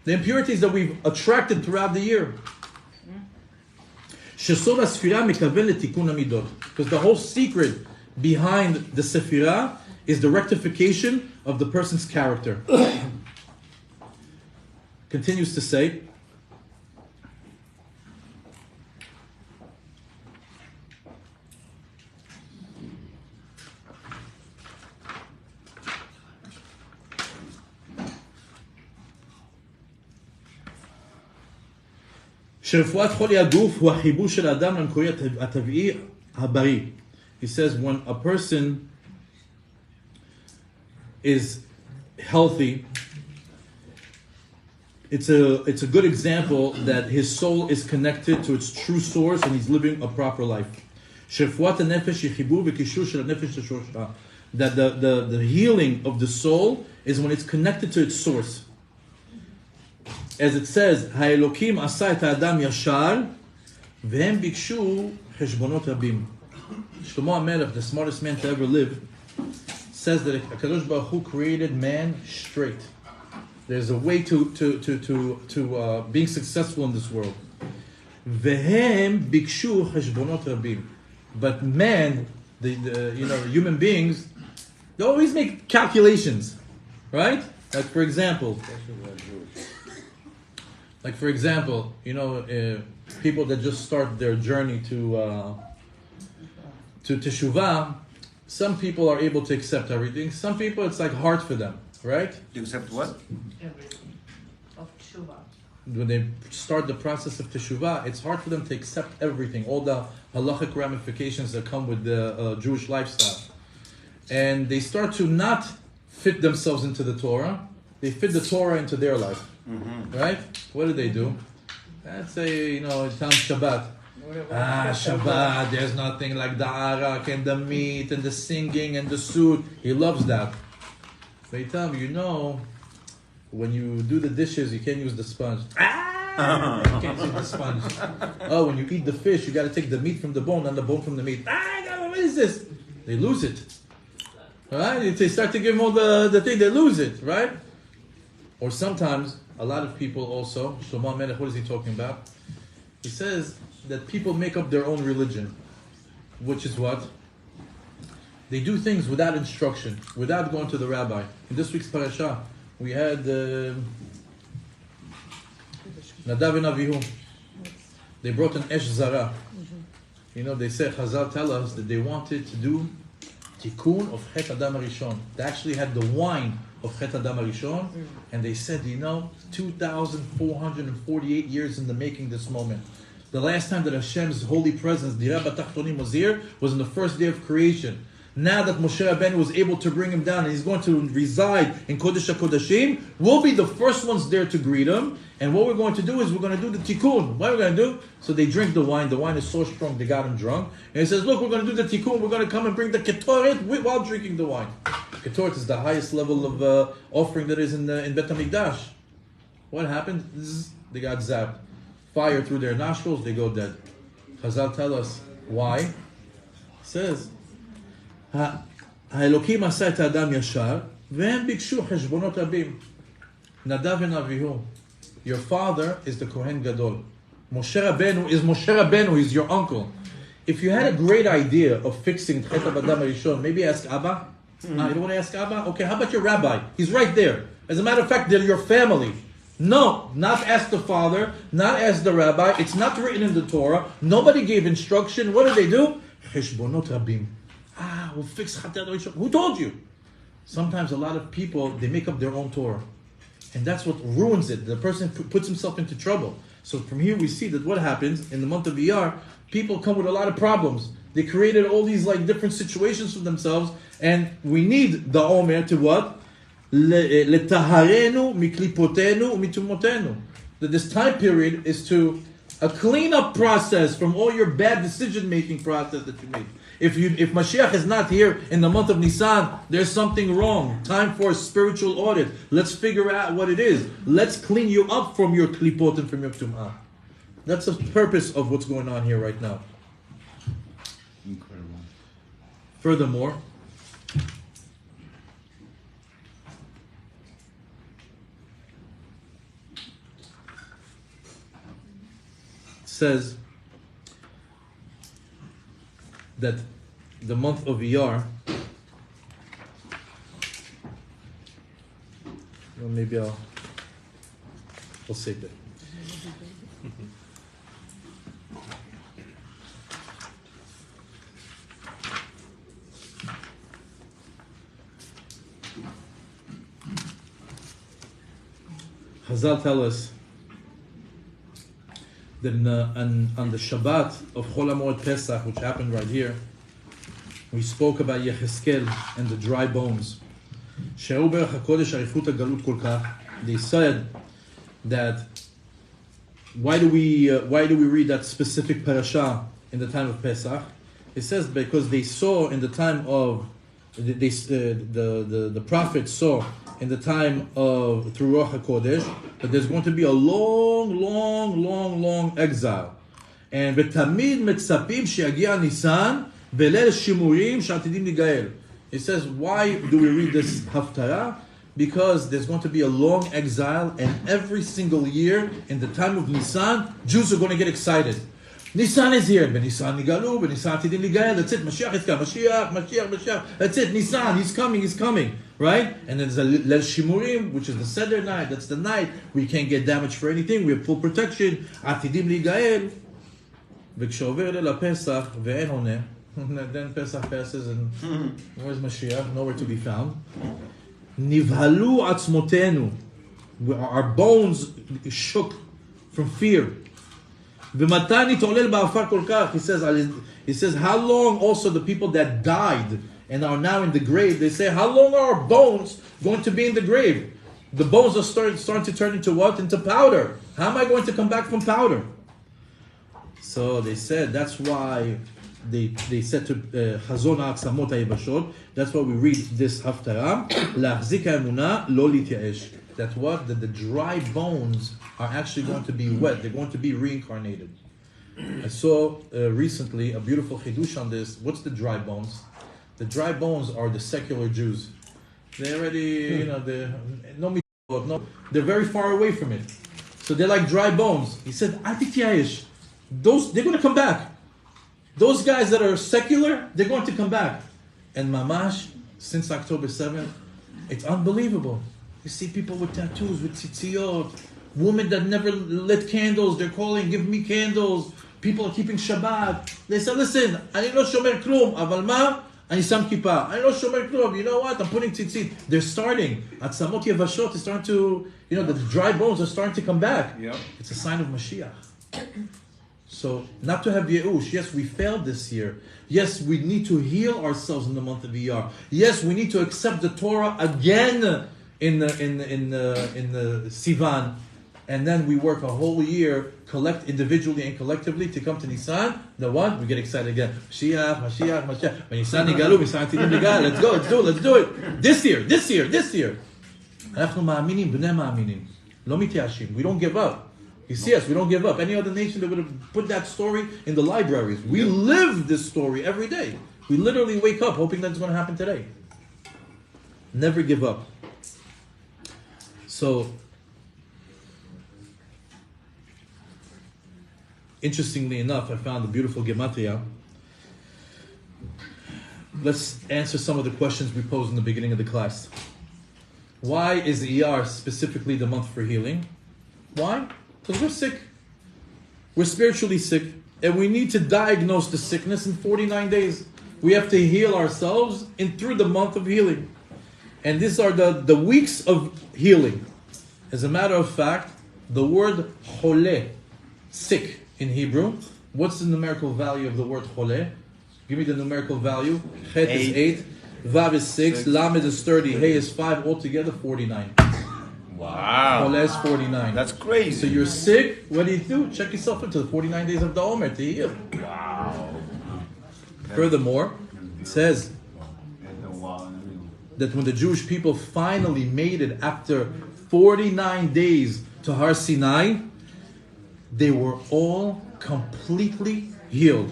The impurities that we've attracted throughout the year. Because the whole secret behind the Sephirah is the rectification of the person's character. Continues to say, שרפואת חולי הגוף הוא החיבור של האדם למקורי הטבעי הבריא. He says when a person is healthy, it's a good example that his soul is connected to its true source and he's living a proper life. שרפואת הנפש היא חיבור וקישור של הנפש לשורשה. That the healing of the soul is when it's connected to its source. As it says, האלוקים עשה את האדם ישר, והם ביקשו חשבונות רבים. Shlomo HaMelech, the smartest man to ever live, says that HaKadosh Baruch Hu created man straight. There's a way to being successful in this world. והם ביקשו חשבונות רבים. But man, the human beings, they always make calculations, right? Like for example, people that just start their journey to teshuvah, some people are able to accept everything. Some people, it's like hard for them, right? To accept what? Everything of tshuva. When they start the process of teshuvah, it's hard for them to accept everything, all the halachic ramifications that come with the Jewish lifestyle. And they start to not fit themselves into the Torah. They fit the Torah into their life. Mm-hmm. Right? What do? Let's say, tell them Shabbat. Shabbat, there's nothing like the arak and the meat and the singing and the suit. He loves that. They tell him, when you do the dishes, you can't use the sponge. You can't use the sponge. Oh, when you eat the fish, you got to take the meat from the bone and the bone from the meat. What is this? They lose it. Right? If they start to give them all the thing, they lose it, right? Or sometimes, a lot of people also, Shlomo HaMelech, what is he talking about? He says that people make up their own religion, which is what? They do things without instruction, without going to the rabbi. In this week's parasha, we had Nadav and Avihu. They brought an Esh Zara. They say, Chazal tell us that they wanted to do Tikkun of Chet Adam HaRishon. They actually had the wine of Chet Adam HaRishon, and they said, 2,448 years in the making this moment. The last time that Hashem's holy presence, Dira B'Tachtonim, was here was on the first day of creation. Now that Moshe Rabbeinu was able to bring him down and he's going to reside in Kodesh HaKodashim, we'll be the first ones there to greet him. And what we're going to do is we're going to do the tikkun. What are we going to do? So they drink the wine. The wine is so strong they got him drunk. And he says, look, we're going to do the tikkun. We're going to come and bring the ketoret while drinking the wine. Ketoret is the highest level of offering that is in Bet HaMikdash. What happened? They got zapped. Fire through their nostrils, they go dead. Chazal tell us why. It says, האלוקים עשה את האדם ישר, והם ביקשו חשבונות רבים. נדב ונביהו. Your father is the Kohen Gadol. Moshe Rabbeinu is Moshe Rabbeinu, he's your uncle. If you had a great idea of fixing Chet Adam HaRishon, maybe ask Abba. You don't want to ask Abba? Okay, how about your rabbi? He's right there. As a matter of fact, they're your family. No, not ask the father, not ask the rabbi. It's not written in the Torah. Nobody gave instruction. What do? Cheshbonot rabim. We'll fix Chet Adam HaRishon. Who told you? Sometimes a lot of people, they make up their own Torah. And that's what ruins it. The person puts himself into trouble. So from here we see that what happens in the month of Iyar, people come with a lot of problems. They created all these different situations for themselves, and we need the Omer to what? Letaharenu miklipotenu umitumotenu. That this time period is to a cleanup process from all your bad decision-making process that you made. If Mashiach is not here in the month of Nisan, there's something wrong. Time for a spiritual audit. Let's figure out what it is. Let's clean you up from your klipot and from your tum'ah. That's the purpose of what's going on here right now. Incredible. Furthermore, says that the month of Iyar, well, maybe I'll save it. Chazal tell us that on the Shabbat of Chol HaMoed Pesach, which happened right here, we spoke about Yecheskel and the dry bones. They said that why do we read that specific parasha in the time of Pesach? It says because they saw in the time of the prophet saw in the time of through Ruach HaKodesh that there's going to be a long exile. And v'tamid metzapim sheyagia Nisan v'leil shimurim she'atidim ligael. It says, why do we read this haftarah? Because there's going to be a long exile, and every single year in the time of Nisan, Jews are going to get excited. Nisan is here. B'Nisan nigalu, b'Nisan atidim ligael. That's it. Mashiach is coming. Mashiach. That's it. Nisan, he's coming. Right? And then there's a Leil Shimurim, which is the Seder night. That's the night we can't get damaged for anything. We have full protection. Atidim ligael. V'kshover leil Pesach ve'en honeh. Then Pesach passes, and where's Mashiach? Nowhere to be found. Nivhalu atzmotenu. Our bones shook from fear. V'matani tolel ba'afar kol kach. He says, how long also the people that died and are now in the grave, they say, how long are our bones going to be in the grave? The bones are starting to turn into what? Into powder. How am I going to come back from powder? So they said, that's why they said to Chazon ha'atzamot ha'yevashot, that's why we read this haftarah, la'achzik ha'emunah lo lityaesh. That what? That the dry bones are actually going to be wet. They're going to be reincarnated. I saw recently a beautiful chidush on this. What's the dry bones? The dry bones are the secular Jews. They already, they're very far away from it. So they're like dry bones. He said, they're going to come back. Those guys that are secular, they're going to come back. And mamash, since October 7th, it's unbelievable. You see people with tattoos, with tzitziot, women that never lit candles, they're calling, give me candles. People are keeping Shabbat. They say, listen, אני לא שומר כלום, אבל מה? אני שם כיפה. אני לא שומר כלום, you know what? I'm putting tzitzit. They're starting. Atzamot Yevashot is starting to, the dry bones are starting to come back. Yep. It's a sign of Mashiach. So, not to have Ye'ush. Yes, we failed this year. Yes, we need to heal ourselves in the month of Iyar. Yes, we need to accept the Torah again in the Sivan. And then we work a whole year, collect individually and collectively to come to Nisan. You know what? We get excited again. Mashiach. Nisan nigalu, Nisan atidim ligalu. Let's do it. This year. אנחנו מאמינים, בני מאמינים. לא מתייאשים. We don't give up. You see us, we don't give up. Any other nation that would have put that story in the libraries. We live this story every day. We literally wake up hoping that's going to happen today. Never give up. So, interestingly enough, I found a beautiful gematria. Let's answer some of the questions we posed in the beginning of the class. Why is Iyar specifically the month for healing? Why? Because we're sick. We're spiritually sick. And we need to diagnose the sickness in 49 days. We have to heal ourselves through the month of healing. And these are the weeks of healing. As a matter of fact, the word chole, sick in Hebrew, what's the numerical value of the word chole? Give me the numerical value. Chet is 8, Vav is 6, Lamed is 30, Hey is 5, altogether 49. Wow. Chole is 49. That's crazy. So you're sick, what do? Check yourself into the 49 days of the Omer to heal. Wow. Furthermore, it says that when the Jewish people finally made it after 49 days to Har Sinai, they were all completely healed.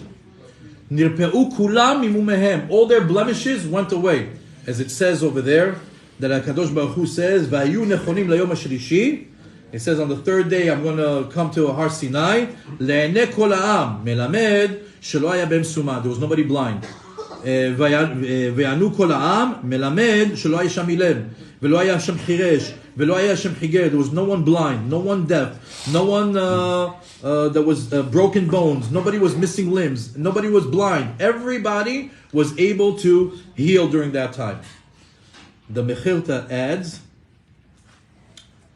Nirpe'u kulam mimumehem. All their blemishes went away. As it says over there, that HaKadosh Baruch Hu says, V'ayu nechonim layom hashlishi, It says on the third day I'm going to come to Har Sinai. לעיני כל העם מלמד שלא היה בהם סומה. There was nobody blind. ויענו כל העם מלמד שלא היה שם אילם. ולא היה שם חירש. ולא היה שם חיגר. There was no one blind, no one deaf, no one that was broken bones. Nobody was missing limbs. Nobody was blind. Everybody was able to heal during that time. The Mechilta adds,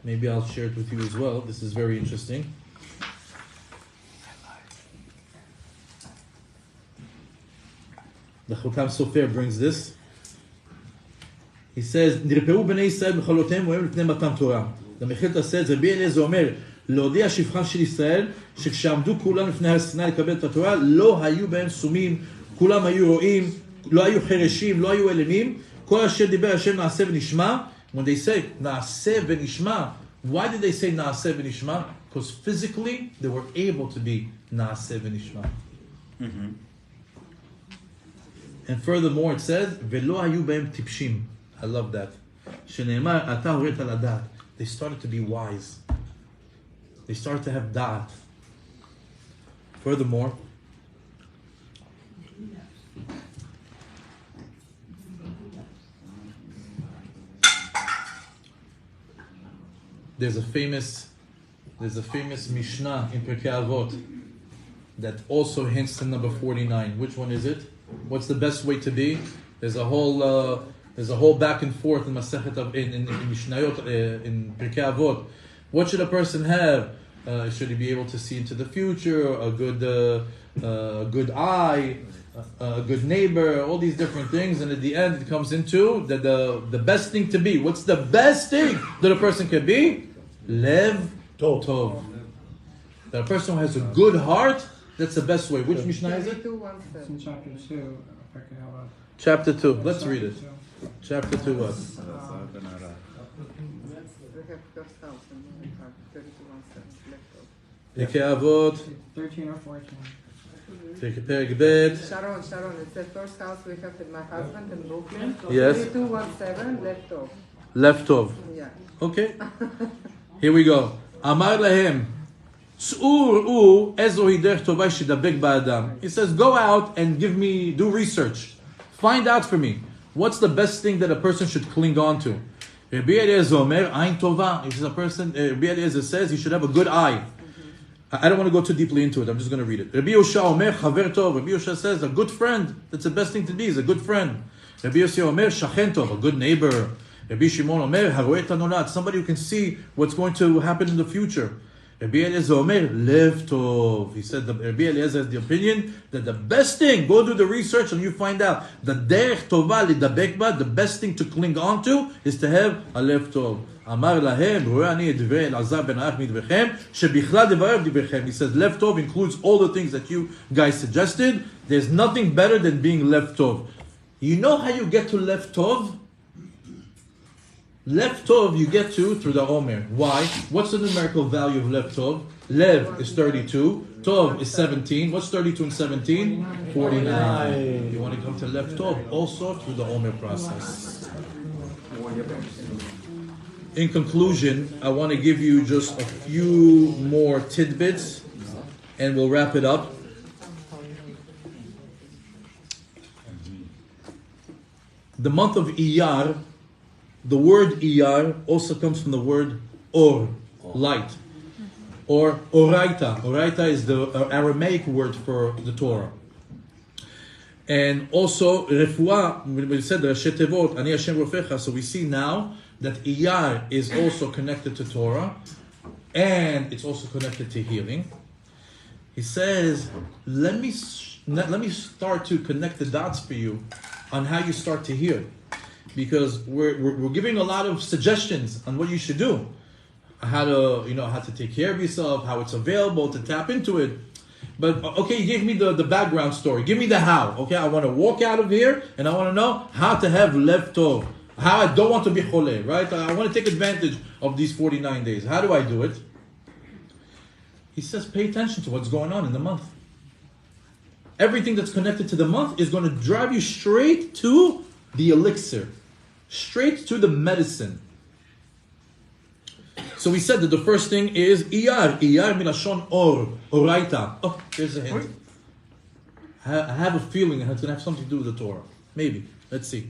maybe I'll share it with you as well. This is very interesting. The Chotam Sofer brings this. He says, נרפאו בני ישראל בחלותיהם והם לפני מתן תורה. The Mechilta says, רבי אליעזר אומר, להודיע שפחם של ישראל, שכשעמדו כולם לפני הר סיני לקבל את התורה, לא היו בהם סומים, כולם היו רואים, לא היו חרשים, לא היו אלמים, כל אשר דיבר השם נעשה ונשמע. When they say נעשה ונשמע, why did they say נעשה ונשמע? Because physically they were able to be נעשה ונשמע. And furthermore it says, ולא היו בהם טיפשים. I love that. שנאמר, אתה הורית על הדעת. They started to be wise. They started to have da'at. Furthermore, there's a famous Mishnah in Pirkei Avot that also hints to number 49. Which one is it? What's the best way to be? There's a whole back and forth in Masechet in Mishnayot in Pirkei Avot. What should a person have? Should he be able to see into the future? A good eye, a good neighbor, all these different things, and at the end it comes into the best thing to be. What's the best thing that a person can be? Lev Tov. That a person who has a good heart, that's the best way. Which Mishnah is it? It's in chapter 2. Chapter 2. Let's read it. Chapter 2 what? Pirkei Avot. 13 or 14. Pérek Bet. Sharon, it's the first house we have with my husband in Brooklyn. Yes. 3217, left off. Left Tov. Yeah. Okay. Here we go. Amar lahem. S'ur ezohi derech tova shidabek ba'adam. He says, go out and do research. Find out for me. What's the best thing that a person should cling on to? Rabbi Eliezer Omer, Ayin Tova. If a person, Rabbi Eliezer says he should have a good eye. I don't want to go too deeply into it. I'm just going to read it. Rabbi Yosha Omer, Chaver Tov. Rabbi Yosha says a good friend. That's the best thing to be, is a good friend. Rabbi Yossi Omer, Shachen Tov, a good neighbor. Rabbi Shimon Omer, Haroet Hanolad, somebody who can see what's going to happen in the future. Rabbi Eliezer Omer, Lev Tov. He said, Rabbi Eliezer has the opinion that the best thing, go do the research and you find out, the derech tova lidabek ba, the best thing to cling on to is to have a Lev Tov. Amar lahem, roeh ani et divrei Elazar ben Ach midvechem, shebichlal devarev divrei. He says, Lev Tov includes all the things that you guys suggested. There's nothing better than being Lev Tov. You know how you get to Lev Tov? Lev Tov you get to through the Omer. Why? What's the numerical value of Lev Tov? Lev is 32. Tov is 17. What's 32 and 17? 49. You want to come to Lev Tov also through the Omer process. In conclusion, I want to give you just a few more tidbits and we'll wrap it up. The month of Iyar, the word Iyar also comes from the word Or, light. Or Oraita. Oraita is the Aramaic word for the Torah. And also Refuah, when we said Rashi Tevot, Ani Hashem Rofecha, so we see now that Iyar is also connected to Torah and it's also connected to healing. He says, let me start to connect the dots for you on how you start to heal. Because we're giving a lot of suggestions on what you should do. How to take care of yourself, how it's available, to tap into it. But okay, you gave me the background story. Give me the how. Okay, I want to walk out of here and I want to know how to have Lev Tov. How I don't want to be chole, right? I want to take advantage of these 49 days. How do I do it? He says, pay attention to what's going on in the month. Everything that's connected to the month is going to drive you straight to the elixir, straight to the medicine. So So we said that the first thing is Iyar. Iyar milashon or, oraita. Oh, here's a hint. I have a feeling it's going to have something to do with the Torah. Maybe. Let's see.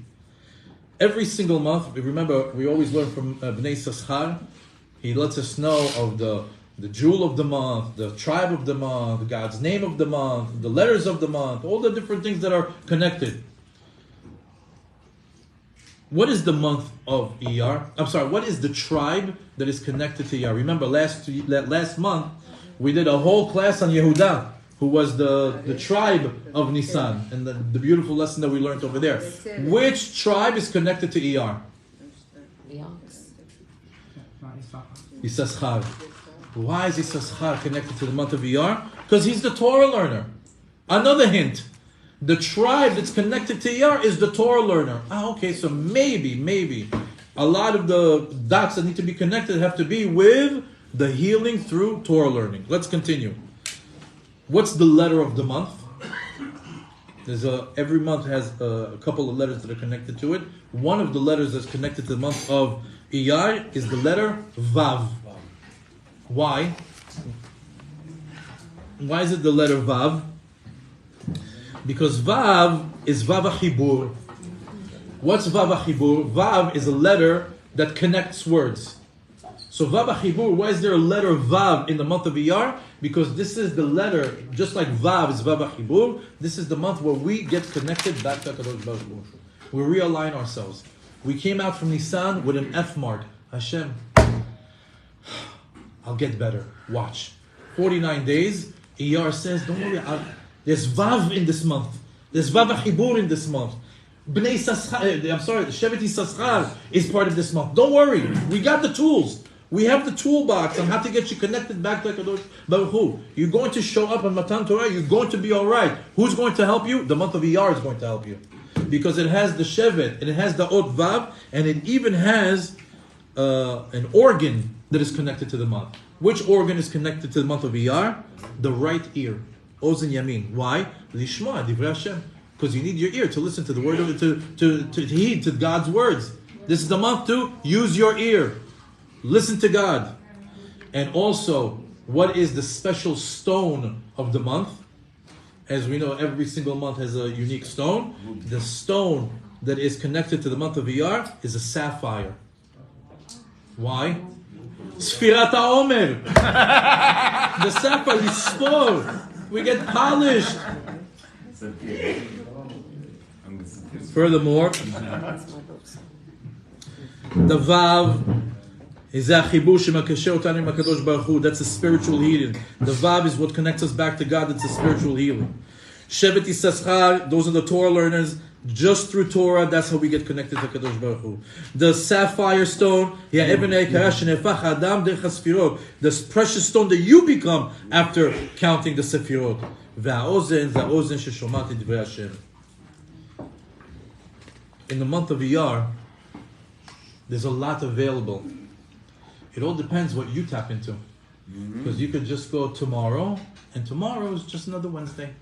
Every single month, remember, we always learn from Bnei Saschar. He lets us know of the jewel of the month, the tribe of the month, God's name of the month, the letters of the month, all the different things that are connected. What is the month of Iyar? I'm sorry, what is the tribe that is connected to Iyar? Remember, last month, we did a whole class on Yehuda, who was the tribe of Nisan, and the beautiful lesson that we learned over there. Which tribe is connected to Iyar? Yisachar. Why is Yisachar connected to the month of Iyar? Because he's the Torah learner. Another hint. The tribe that's connected to Iyar is the Torah learner. Okay, so maybe a lot of the dots that need to be connected have to be with the healing through Torah learning. Let's continue. What's the letter of the month? Every month has a couple of letters that are connected to it. One of the letters that's connected to the month of Iyar is the letter Vav. Why? Why is it the letter Vav? Because Vav is Vav HaChibur. What's Vav HaChibur? Vav is a letter that connects words. So Vav HaChibur, why is there a letter Vav in the month of Iyar? Because this is the letter, just like Vav is Vav HaChibur, this is the month where we get connected back to HaKadosh Baruch Hu. We realign ourselves. We came out from Nisan with an F mark. Hashem, I'll get better. Watch. 49 days, Iyar says, don't worry, there's Vav in this month. There's Vav HaChibur in this month. Bnei Saschar, Shevet Yisachar is part of this month. Don't worry, we got the tools. We have the toolbox on how to get you connected back to HaKadosh Baruch Hu. You're going to show up on Matan Torah, you're going to be alright. Who's going to help you? The month of Iyar is going to help you. Because it has the Shevet, and it has the Ot Vav, and it even has an organ that is connected to the month. Which organ is connected to the month of Iyar? The right ear. Ozen Yamin. Why? Lishma, Divrei Hashem. Because you need your ear to listen to the word of it, to heed to God's words. This is the month to use your ear. Listen to God. And also, what is the special stone of the month? As we know, every single month has a unique stone. The stone that is connected to the month of Iyar is a sapphire. Why? Sfirat HaOmer. The sapphire, we spore. We get polished. Furthermore, the Vav is a chibur shemakasher otanu im HaKadosh Baruch Hu. That's a spiritual healing. The Vav is what connects us back to God. It's a spiritual healing. Shevet Yisachar, those are the Torah learners. Just through Torah, that's how we get connected to HaKadosh Baruch Hu. The sapphire stone, the precious stone that you become after counting the Sefirot. In the month of Iyar, there's a lot available. It all depends what you tap into. Because you could just go tomorrow, and tomorrow is just another Wednesday.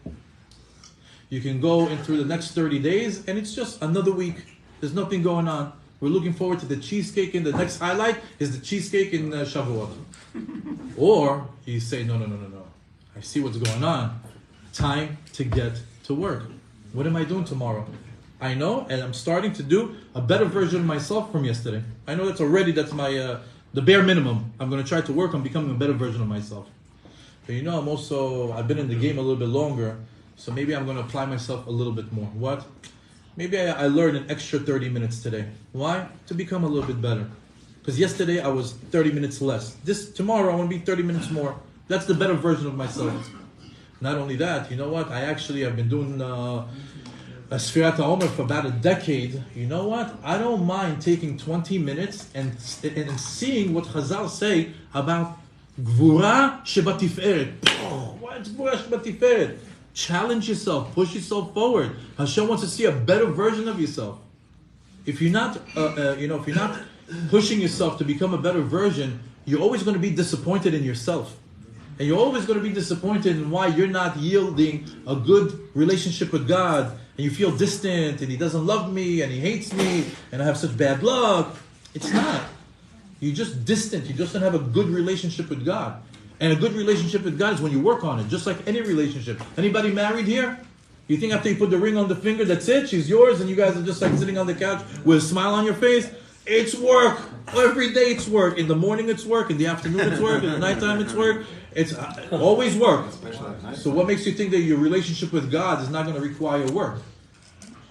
You can go in through the next 30 days, and it's just another week. There's nothing going on. We're looking forward to the cheesecake, and the next highlight is the cheesecake in Shavuot. Or you say, no. I see what's going on. Time to get to work. What am I doing tomorrow? I know, and I'm starting to do a better version of myself from yesterday. I know that's my the bare minimum. I'm going to try to work on becoming a better version of myself. But I've been in the game a little bit longer, so maybe I'm going to apply myself a little bit more. What? Maybe I learned an extra 30 minutes today. Why? To become a little bit better. Because yesterday I was 30 minutes less. Tomorrow I want to be 30 minutes more. That's the better version of myself. Not only that, you know what? I've been doing Sfirat HaOmer for about a decade. You know what? I don't mind taking 20 minutes and seeing what Chazal say about Gvura Shebatiferet. What's Gvura Shebatiferet? Challenge yourself, push yourself forward. Hashem wants to see a better version of yourself. If you're not, if you're not pushing yourself to become a better version, you're always going to be disappointed in yourself. And you're always going to be disappointed in why you're not yielding a good relationship with God. And you feel distant, and He doesn't love me, and He hates me, and I have such bad luck. It's not. You're just distant. You just don't have a good relationship with God. And a good relationship with God is when you work on it, just like any relationship. Anybody married here? You think after you put the ring on the finger, that's it? She's yours, and you guys are just like sitting on the couch with a smile on your face? It's work. Every day it's work. In the morning it's work. In the afternoon it's work. In the nighttime it's work. It's always work. So what makes you think that your relationship with God is not going to require work?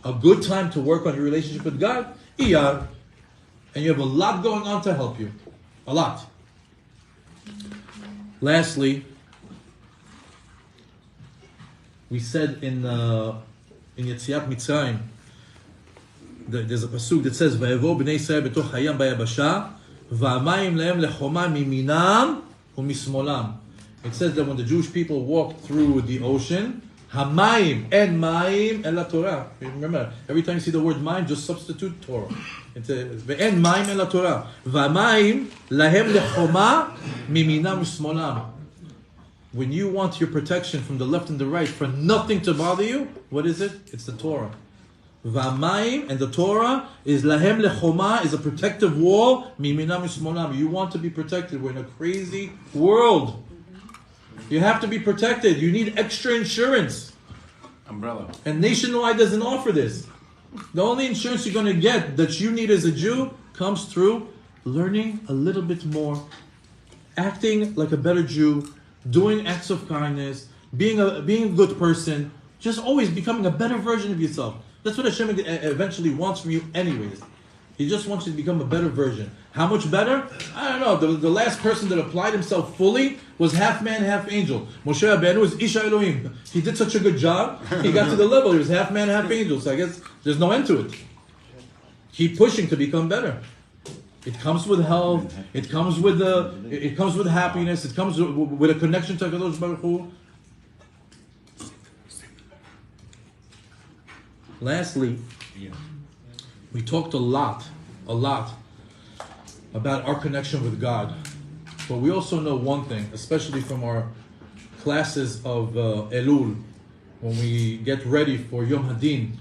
A good time to work on your relationship with God, Iyar. And you have a lot going on to help you. A lot. Lastly, we said in Yetziat Mitzrayim, there's a pasuk that says, "Vayavo bnei Yisrael betoch hayam bayabasha, va'amayim lehem lechoma miminam umismolam." It says that when the Jewish people walked through the ocean, hamayim and mayim el Torah. Remember, every time you see the word mayim, just substitute Torah. It's ve'en mayim el Torah, va'amayim lehem lechoma miminam umismolam. When you want your protection from the left and the right, for nothing to bother you, what is it? It's the Torah. V'amayim, and the Torah is lahem lechoma, is a protective wall. Miminam u'smonam. You want to be protected. We're in a crazy world. You have to be protected. You need extra insurance. Umbrella. And Nationwide doesn't offer this. The only insurance you're going to get that you need as a Jew comes through learning a little bit more, acting like a better Jew, doing acts of kindness, being a good person, just always becoming a better version of yourself. That's what Hashem eventually wants from you anyways. He just wants you to become a better version. How much better? I don't know. The last person that applied himself fully was half man, half angel. Moshe Rabbeinu was Isha Elohim. He did such a good job. He got to the level. He was half man, half angel. So I guess there's no end to it. Keep pushing to become better. It comes with health. It comes with happiness. It comes with a connection to HaKadosh Baruch Hu. Lastly, we talked a lot about our connection with God. But we also know one thing, especially from our classes of Elul, when we get ready for Yom Hadin,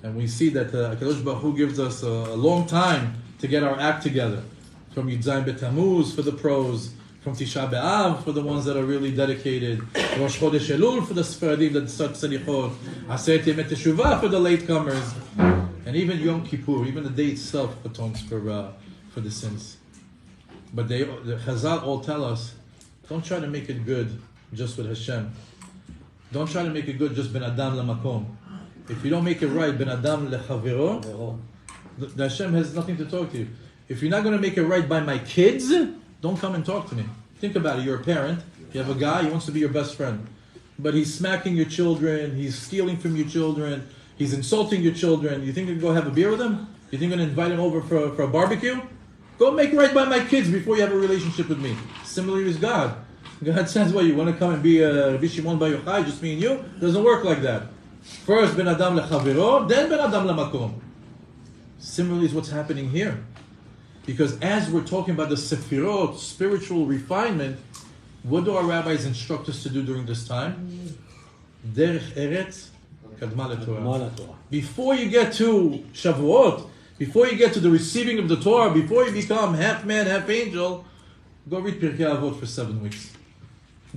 and we see that HaKadosh Baruch Hu gives us a long time to get our act together. From Yud Zayin B'Tammuz for the pros, from Tisha B'Av for the ones that are really dedicated, Rosh Chodesh Elul for the Sfaradim that start Selichot, Aseret Yemei Teshuvah for the latecomers, and even Yom Kippur, even the day itself atones for the sins. But the Chazal all tell us, don't try to make it good just with Hashem. Don't try to make it good just Ben Adam Lamakom. If you don't make it right, Ben Adam Lechavero, the Hashem has nothing to talk to you. If you're not going to make it right by my kids, don't come and talk to me. Think about it. You're a parent. You have a guy. He wants to be your best friend. But he's smacking your children. He's stealing from your children. He's insulting your children. You think you can go have a beer with him? You think you're going to invite him over for a barbecue? Go make right by my kids before you have a relationship with me. Similarly with God. God says, well, you want to come and be Rabbi Shimon Bar Yochai, just me and you? It doesn't work like that. First, Ben Adam Lechavero, then Ben Adam Lamakom. Similarly is what's happening here. Because as we're talking about the Sefirot, spiritual refinement, what do our rabbis instruct us to do during this time? Derech Eretz Kadma LeTorah. Before you get to Shavuot, before you get to the receiving of the Torah, before you become half man, half angel, go read Pirkei Avot for 7 weeks.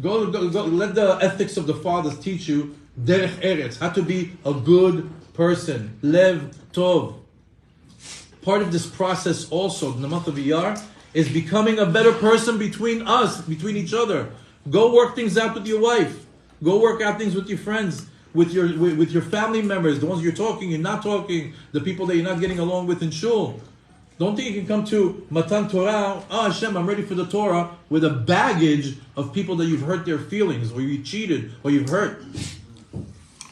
Go, let the ethics of the fathers teach you Derech Eretz, how to be a good person. Lev Tov. Part of this process also, in the month of Iyar, is becoming a better person between us, between each other. Go work things out with your wife. Go work out things with your friends, with your family members, the ones you're talking, you're not talking, the people that you're not getting along with in shul. Don't think you can come to Matan Torah, oh Hashem, I'm ready for the Torah, with a baggage of people that you've hurt their feelings, or you cheated, or you've hurt.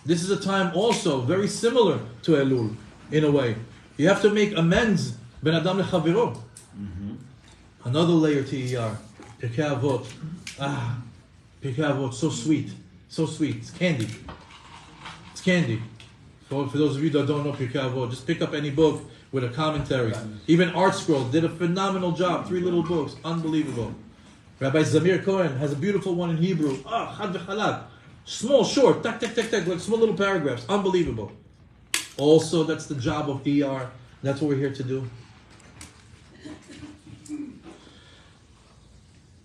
This is a time also very similar to Elul, in a way. You have to make amends, Ben Adam Lechavero. Another layer to Iyar, Pirkei Avot. Pirkei Avot, so sweet, so sweet. It's candy. It's candy. For those of you that don't know Pirkei Avot, just pick up any book with a commentary. Even Art Scroll did a phenomenal job. 3 little books, unbelievable. Rabbi Zamir Cohen has a beautiful one in Hebrew. Chad v'chalak. Small, short, tak, like small little paragraphs. Unbelievable. Also, that's the job of Iyar. That's what we're here to do.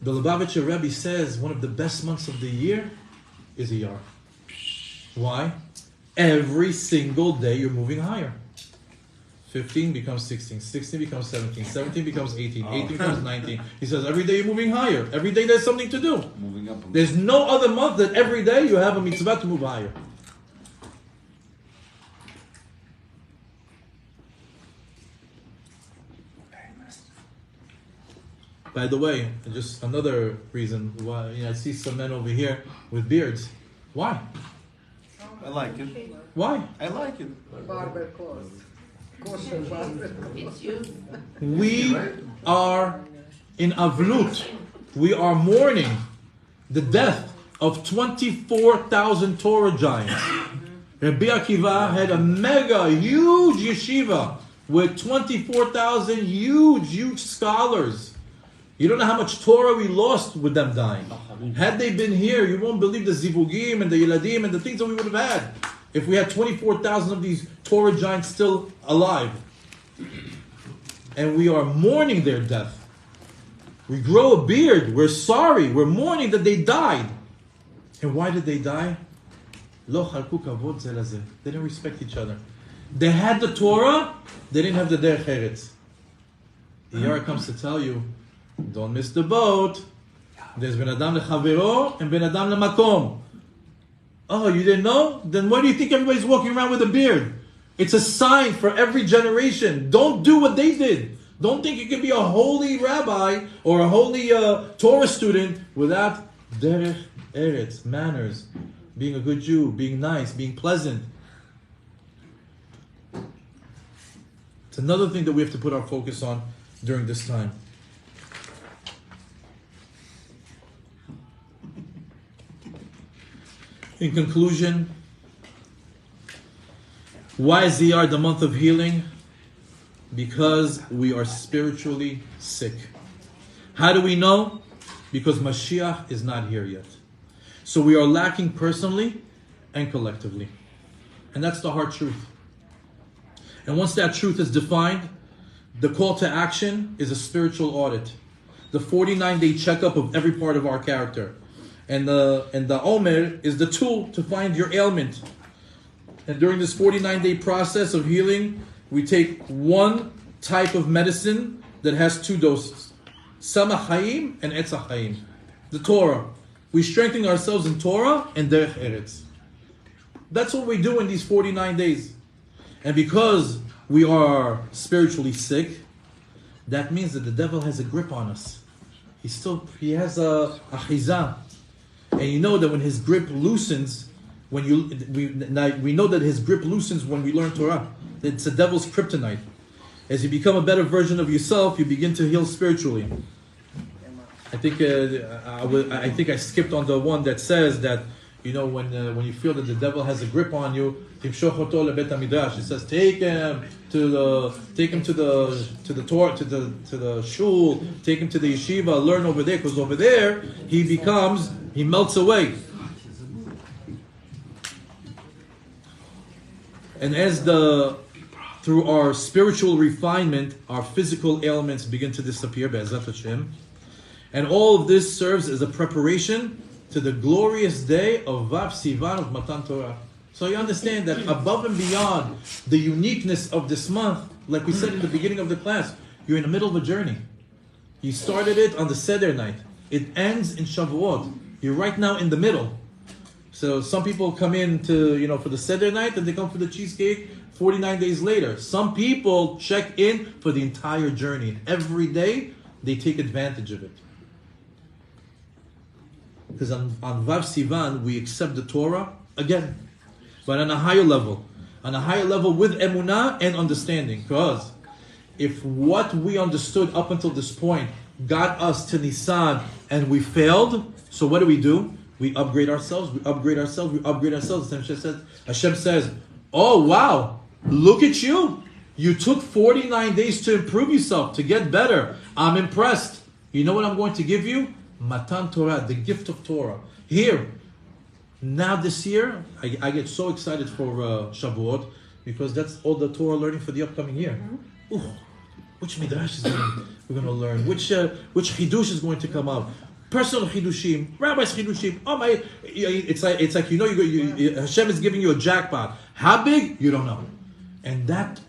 The Lubavitcher Rebbe says one of the best months of the year is Iyar. Why? Every single day you're moving higher. 15 becomes 16, 16 becomes 17, 17 becomes 18, 18 becomes 19. He says every day you're moving higher. Every day there's something to do. Moving up. There's no other month that every day you have a mitzvah to move higher. By the way, just another reason why I see some men over here with beards. Why? I like it. Why? I like it. Barber clothes. Kosher barber clothes. We are in Avlut. We are mourning the death of 24,000 Torah giants. Rabbi Akiva had a mega, huge yeshiva with 24,000 huge scholars. You don't know how much Torah we lost with them dying. Had they been here, you won't believe the zivugim and the yeladim and the things that we would have had if we had 24,000 of these Torah giants still alive. And we are mourning their death. We grow a beard. We're sorry. We're mourning that they died. And why did they die? Lo chalku kavod ze lazeh. They didn't respect each other. They had the Torah. They didn't have the derech eretz. Iyar comes to tell you, don't miss the boat. There's ben adam lechavero and ben adam lemakom. Oh, you didn't know? Then why do you think everybody's walking around with a beard? It's a sign for every generation. Don't do what they did. Don't think you can be a holy rabbi or a holy Torah student without derech eretz, manners, being a good Jew, being nice, being pleasant. It's another thing that we have to put our focus on during this time. In conclusion, why is Iyar the month of healing? Because we are spiritually sick. How do we know? Because Mashiach is not here yet. So we are lacking personally and collectively. And that's the hard truth. And once that truth is defined, the call to action is a spiritual audit. The 49-day checkup of every part of our character. And the Omer is the tool to find your ailment. And during this 49-day process of healing, we take one type of medicine that has two doses. Sama Chaim and Etza Chaim. The Torah. We strengthen ourselves in Torah and Derech Eretz. That's what we do in these 49 days. And because we are spiritually sick, that means that the devil has a grip on us. He has a chizah. And you know that when his grip loosens, we know that his grip loosens when we learn Torah. It's the devil's kryptonite. As you become a better version of yourself, you begin to heal spiritually. I think I skipped on the one that says that, you know, when you feel that the devil has a grip on you, it says take him to the Torah, to the shul, take him to the yeshiva, learn over there, because over there he melts away. And as through our spiritual refinement, our physical ailments begin to disappear, Be'ezrat Hashem. And all of this serves as a preparation to the glorious day of Vav Sivan of Matan Torah. So you understand that above and beyond the uniqueness of this month, like we said in the beginning of the class, you're in the middle of a journey. You started it on the Seder night. It ends in Shavuot. You're right now in the middle. So some people come in for the Seder night and they come for the cheesecake 49 days later. Some people check in for the entire journey. And every day they take advantage of it. Because on Vav Sivan, we accept the Torah again. But on a higher level. On a higher level with emunah and understanding. Because if what we understood up until this point got us to Nisan and we failed, so what do? We upgrade ourselves, we upgrade ourselves, we upgrade ourselves. Hashem says, oh wow, look at you. You took 49 days to improve yourself, to get better. I'm impressed. You know what I'm going to give you? Matan Torah, the gift of Torah. Here, now this year, I get so excited for Shavuot, because that's all the Torah learning for the upcoming year. Ooh, Which midrash we're going to learn? Which chidush is going to come up? Personal chidushim, rabbi's chidushim. Oh my! It's like Hashem is giving you a jackpot. How big? You don't know. And that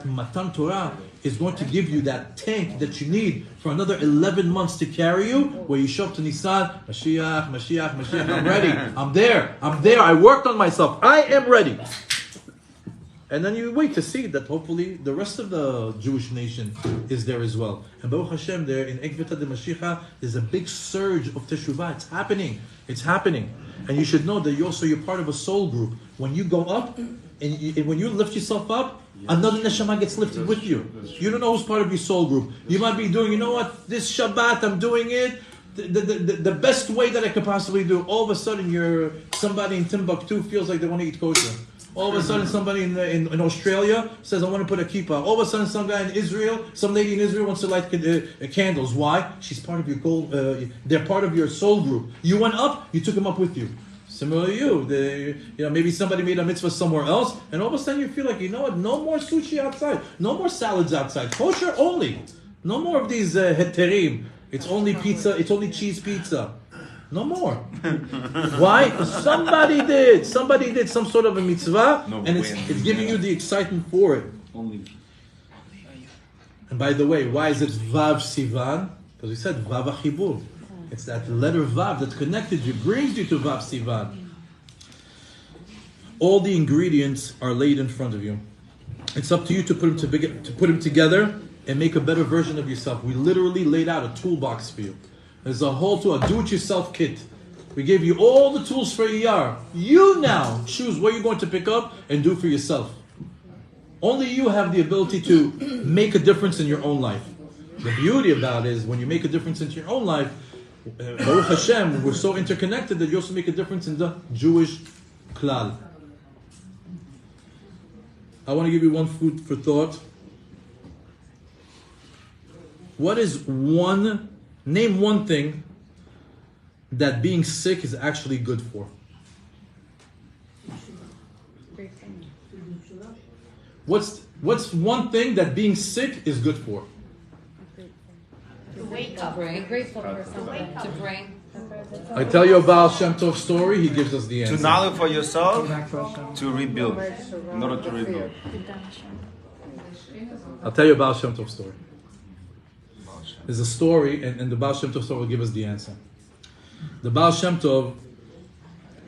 Matan Torah is going to give you that tank that you need for another 11 months to carry you, where you show up to Nisan, Mashiach, I'm ready. I'm there. I worked on myself. I am ready. And then you wait to see that hopefully the rest of the Jewish nation is there as well. And Baruch Hashem, there in Ekvita de Mashiach, there's a big surge of Teshuvah. It's happening. And you should know that you're part of a soul group. When you go up, and when you lift yourself up, another neshama gets lifted with you. You don't know who's part of your soul group. You might be doing, you know what, this Shabbat, I'm doing it the best way that I could possibly do. All of a sudden, somebody in Timbuktu feels like they want to eat kosher. All of a sudden, somebody in Australia says, I want to put a kippah. All of a sudden, some guy in Israel, some lady in Israel wants to light candles. Why? She's part of your they're part of your soul group. You went up, you took them up with you. Similarly, maybe somebody made a mitzvah somewhere else, and all of a sudden you feel like, you know what, no more sushi outside, no more salads outside, kosher only. No more of these heterim. It's only pizza, it's only cheese pizza. No more. Why? Because somebody did some sort of a mitzvah, and it's giving you the excitement for it. Only. And by the way, why is it Vav Sivan? Because we said Vav Achibur. It's that letter Vav that connected you, brings you to Vav Sivan. All the ingredients are laid in front of you. It's up to you to put them together and make a better version of yourself. We literally laid out a toolbox for you. There's a whole tool, a do-it-yourself kit. We gave you all the tools for Iyar. You now choose what you're going to pick up and do for yourself. Only you have the ability to make a difference in your own life. The beauty about it is when you make a difference in your own life, Baruch Hashem, we're so interconnected that you also make a difference in the Jewish klal. I want to give you one food for thought. Name one thing that being sick is actually good for. What's one thing that being sick is good for? To wake up. Grateful for something. To bring. I tell you a Baal Shem Tov story, he gives us the answer. To knowledge for yourself, Back to Hashem. to rebuild. In order to rebuild. I'll tell you a Baal Shem Tov story. There's a story, and the Baal Shem Tov story will give us the answer. The Baal Shem Tov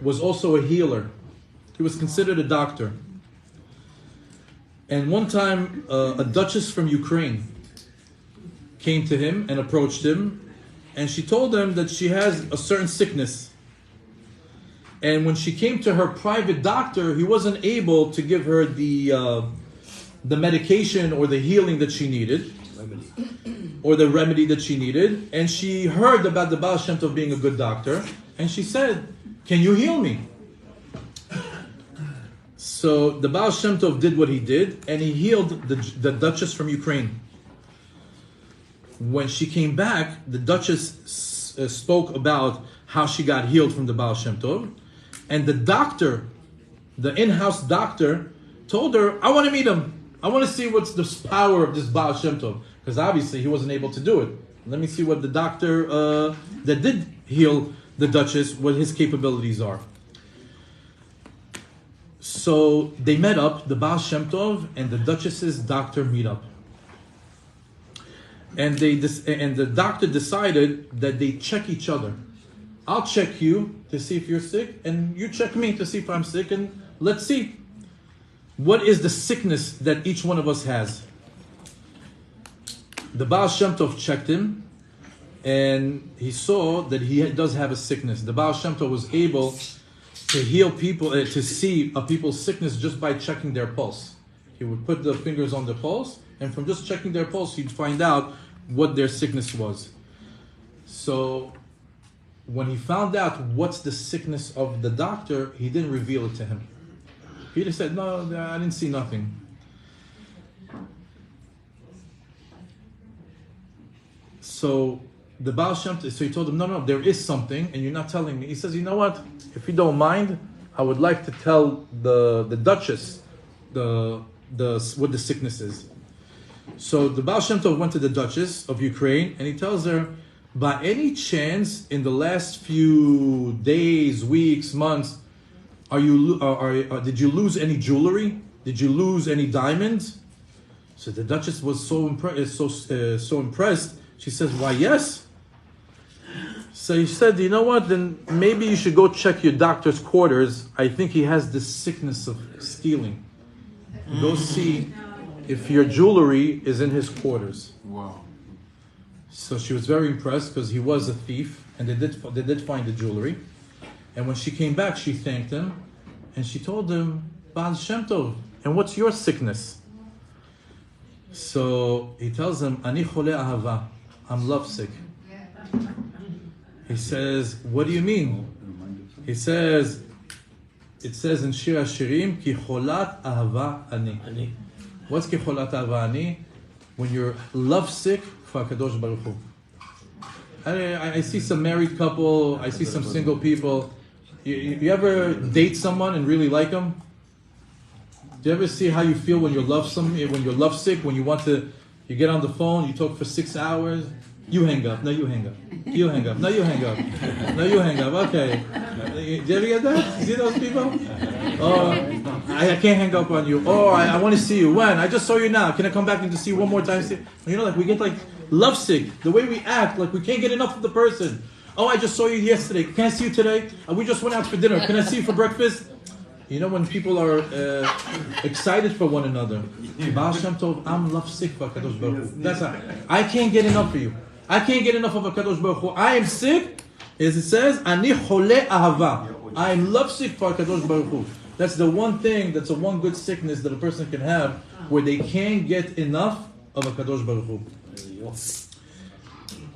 was also a healer. He was considered a doctor. And one time, a duchess from Ukraine came to him and approached him, and she told him that she has a certain sickness. And when she came to her private doctor, he wasn't able to give her the medication or the healing that she needed, or the remedy that she needed. And she heard about the Baal Shem Tov being a good doctor, and she said, "Can you heal me?" So the Baal Shem Tov did what he did, and he healed the duchess from Ukraine. When she came back, the duchess spoke about how she got healed from the Baal Shem Tov, and the doctor, the in-house doctor, told her, "I want to meet him. I want to see what's the power of this Baal Shem Tov." Because obviously he wasn't able to do it. Let me see what the doctor that did heal the duchess, what his capabilities are. So they met up, the Baal Shem Tov and the duchess's doctor meet up. And the doctor decided that they check each other. I'll check you to see if you're sick, and you check me to see if I'm sick, and let's see what is the sickness that each one of us has. The Baal Shem Tov checked him, and he saw that he does have a sickness. The Baal Shem Tov was able to heal people, to see a people's sickness just by checking their pulse. He would put the fingers on the pulse, and from just checking their pulse, he'd find out what their sickness was. So when he found out what's the sickness of the doctor, he didn't reveal it to him. He just said, "No, I didn't see nothing." So the Baal Shem Tov, so he told him, no, there is something, and you're not telling me. He says, "You know what? If you don't mind, I would like to tell the duchess what the sickness is." So the Baal Shem Tov went to the Duchess of Ukraine, and he tells her, by any chance, in the last few days, weeks, months, did you lose any jewelry? Did you lose any diamonds? So the Duchess was so impressed. She says, why, yes. So he said, you know what, then maybe you should go check your doctor's quarters. I think he has this sickness of stealing. Go see if your jewelry is in his quarters. Wow. So she was very impressed because he was a thief, and they did find the jewelry. And when she came back, she thanked him, and she told him, Baal Shem Tov, and what's your sickness? So he tells him, Ani chole ahava, I'm lovesick. He says, what do you mean? He says, it says in Shir HaShirim, Ki cholat ahava ani. What's Ki cholat ahava ani? When you're lovesick for HaKadosh Baruch Hu. I see some married couple, I see some single people. You ever date someone and really like them? Do you ever see how you feel when you're lovesick, when you get on the phone, you talk for 6 hours, you hang up, no you hang up, you hang up, no you hang up, no you hang up, okay. Do you ever get that? You see those people? Oh, I can't hang up on you. Oh, I want to see you. When? I just saw you now. Can I come back and just see you one more time? You know, like we get like lovesick. The way we act, like we can't get enough of the person. Oh, I just saw you yesterday. Can I see you today? We just went out for dinner. Can I see you for breakfast? You know, when people are excited for one another. Baal Shem Tov, I'm lovesick for HaKadosh Baruch Hu. That's how, I can't get enough of you. I can't get enough of HaKadosh Baruch Hu. I am sick, as it says, Ani chole ahava. I am lovesick for HaKadosh Baruch Hu. That's the one thing, that's the one good sickness that a person can have, where they can't get enough of HaKadosh Baruch Hu.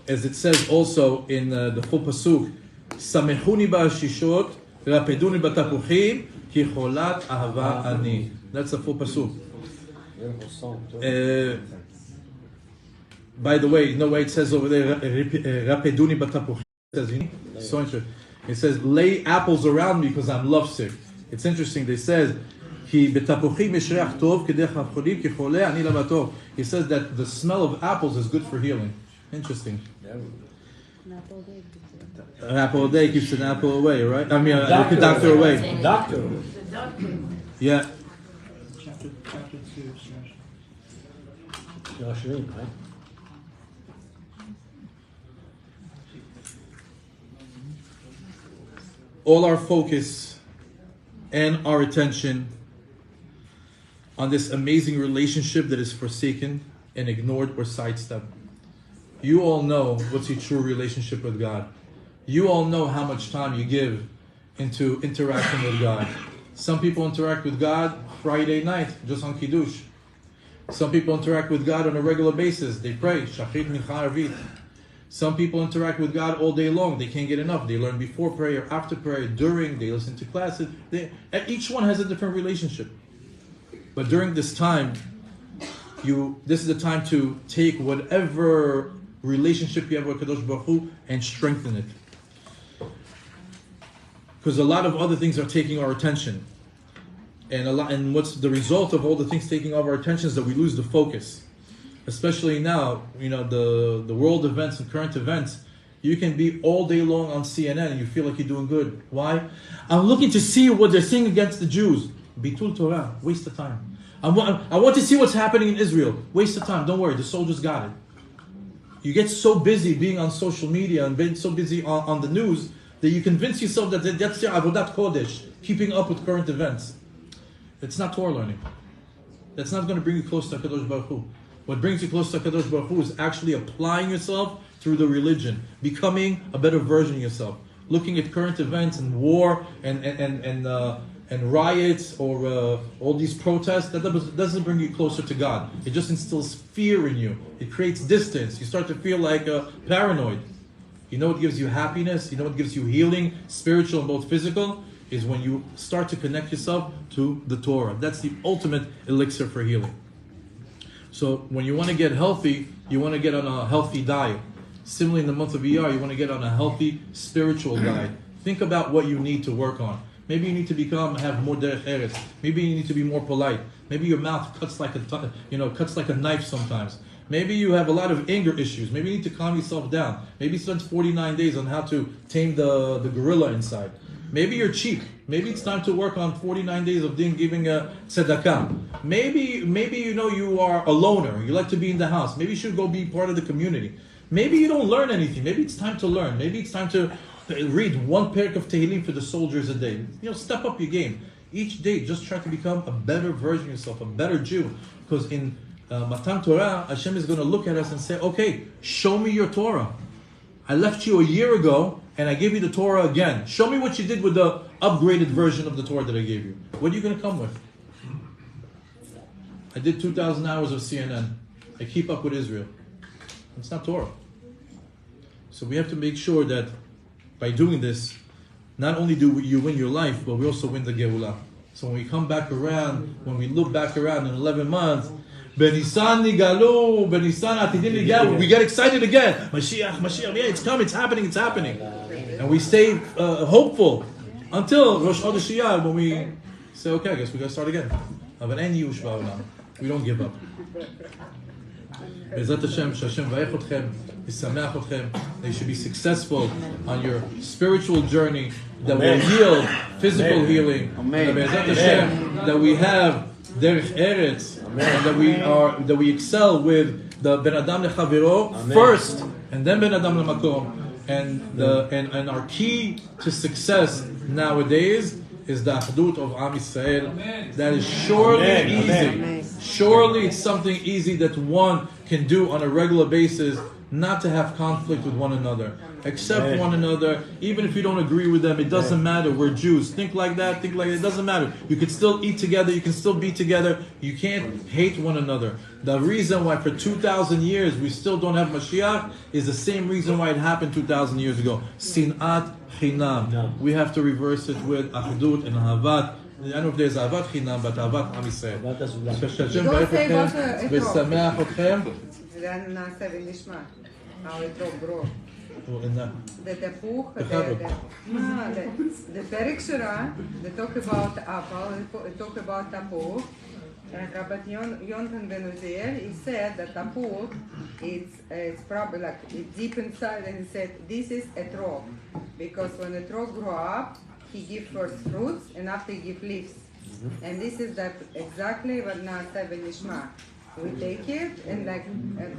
As it says also in the full pasuk, Samechuni ba'ashishot, rapeduni b'tapuchim, ki cholat ahava ani. That's the full pasuk. By the way, you know why it says over there, rapeduni b'tapuchim? So interesting. It says, lay apples around me because I'm lovesick. It's interesting. They says, he says that the smell of apples is good for healing. Interesting. An apple a day keeps an apple away, right? I mean, a doctor away. Doctor. Yeah. Chapter 2, Yashrin, right? All our focus and our attention on this amazing relationship that is forsaken and ignored or sidestepped. You all know what's your true relationship with God. You all know how much time you give into interacting with God. Some people interact with God Friday night, just on Kiddush. Some people interact with God on a regular basis. They pray, Shachrit Mincha Arvit. Some people interact with God all day long. They can't get enough. They learn before prayer, after prayer, during. They listen to classes. Each one has a different relationship. But during this time, this is the time to take whatever relationship you have with Kadosh Baruch Hu and strengthen it. Because a lot of other things are taking our attention. And what's the result of all the things taking our attention is that we lose the focus. Especially now, you know, the world events and current events, you can be all day long on CNN and you feel like you're doing good. Why? I'm looking to see what they're saying against the Jews. Bitul Torah, waste of time. I want to see what's happening in Israel. Waste of time, don't worry, the soldiers got it. You get so busy being on social media and being so busy on the news that you convince yourself that that's your avodat kodesh, keeping up with current events. It's not Torah learning. That's not going to bring you close to HaKadosh Baruch Hu. What brings you close to HaKadosh Baruch Hu is actually applying yourself through the religion, becoming a better version of yourself, looking at current events and war and riots or all these protests. That doesn't bring you closer to God. It just instills fear in you. It creates distance. You start to feel like paranoid. You know what gives you happiness? You know what gives you healing, spiritual and both physical? Is when you start to connect yourself to the Torah. That's the ultimate elixir for healing. So when you want to get healthy, you want to get on a healthy diet. Similarly, in the month of Iyar, you want to get on a healthy spiritual diet. Think about what you need to work on. Maybe you need to have more derech eretz. Maybe you need to be more polite. Maybe your mouth cuts like a knife sometimes. Maybe you have a lot of anger issues. Maybe you need to calm yourself down. Maybe spend 49 days on how to tame the gorilla inside. Maybe you're cheap. Maybe it's time to work on 49 days of giving a tzedakah. Maybe you are a loner. You like to be in the house. Maybe you should go be part of the community. Maybe you don't learn anything. Maybe it's time to learn. Maybe it's time to read one parak of Tehillim for the soldiers a day. Step up your game. Each day, just try to become a better version of yourself, a better Jew. Because in Matan Torah, Hashem is going to look at us and say, okay, show me your Torah. I left you a year ago and I gave you the Torah again. Show me what you did with the upgraded version of the Torah that I gave you. What are you going to come with? I did 2,000 hours of CNN. I keep up with Israel. It's not Torah. So we have to make sure that by doing this, not only do you win your life, but we also win the Geulah. So when we come back around, when we look back around in 11 months, Benisan nigalu, Benisan atidin nigalu. We get excited again. Mashiach, yeah, it's coming, it's happening. And we stay hopeful until ROSH CHODESH IYAR, when we say, okay, I guess we got to start again. We don't give up. Bezrat Hashem, Hashem vayech otchem, yisameach otchem. They should be successful on your spiritual journey that will yield physical healing. Bezrat Hashem, that we have derech eretz, and that we excel with the ben adam lechaviro first, and then ben adam lemakom. And our key to success nowadays is the achdut of Am Yisrael. That is surely easy. Surely it's something easy that one can do on a regular basis, not to have conflict with one another. Accept one another, even if you don't agree with them, it doesn't matter. We're Jews. Think like that, it doesn't matter. You can still eat together, you can still be together. You can't hate one another. The reason why for 2,000 years we still don't have Mashiach is the same reason why it happened 2,000 years ago. Sinat Chinam. We have to reverse it with Achdut and Ahavat. I don't know if there's Ahavat Chinam, but Ahavat Am Yisrael. Hashem barech atkhem v'sameach atkhem. Then nasa v'nishma. How it grow. The tepuch, the Perek Shira, they talk about apple, they talk about tapuch. And Rabbi Yonatan Ben Uziel, he said that tapuch, it's probably like it's deep inside, and he said this is a trog, because when a trog grow up, he gives first fruits, and after he gives leaves. And this is that exactly what Na'aseh v'nishma. We take it and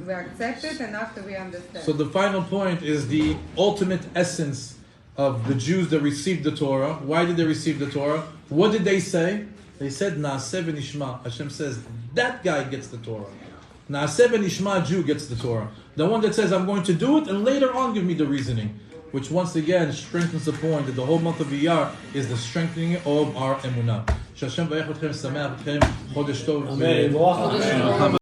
we accept it, and after we understand. So the final point is the ultimate essence of the Jews that received the Torah. Why did they receive the Torah? What did they say? They said, Na'aseh v'nishma. Hashem says, that guy gets the Torah. Na'aseh v'nishma Jew gets the Torah. The one that says, I'm going to do it, and later on give me the reasoning. Which once again strengthens the point that the whole month of Iyar is the strengthening of our emunah. Hashem vayech otchem, sameach otchem, chodesh tov.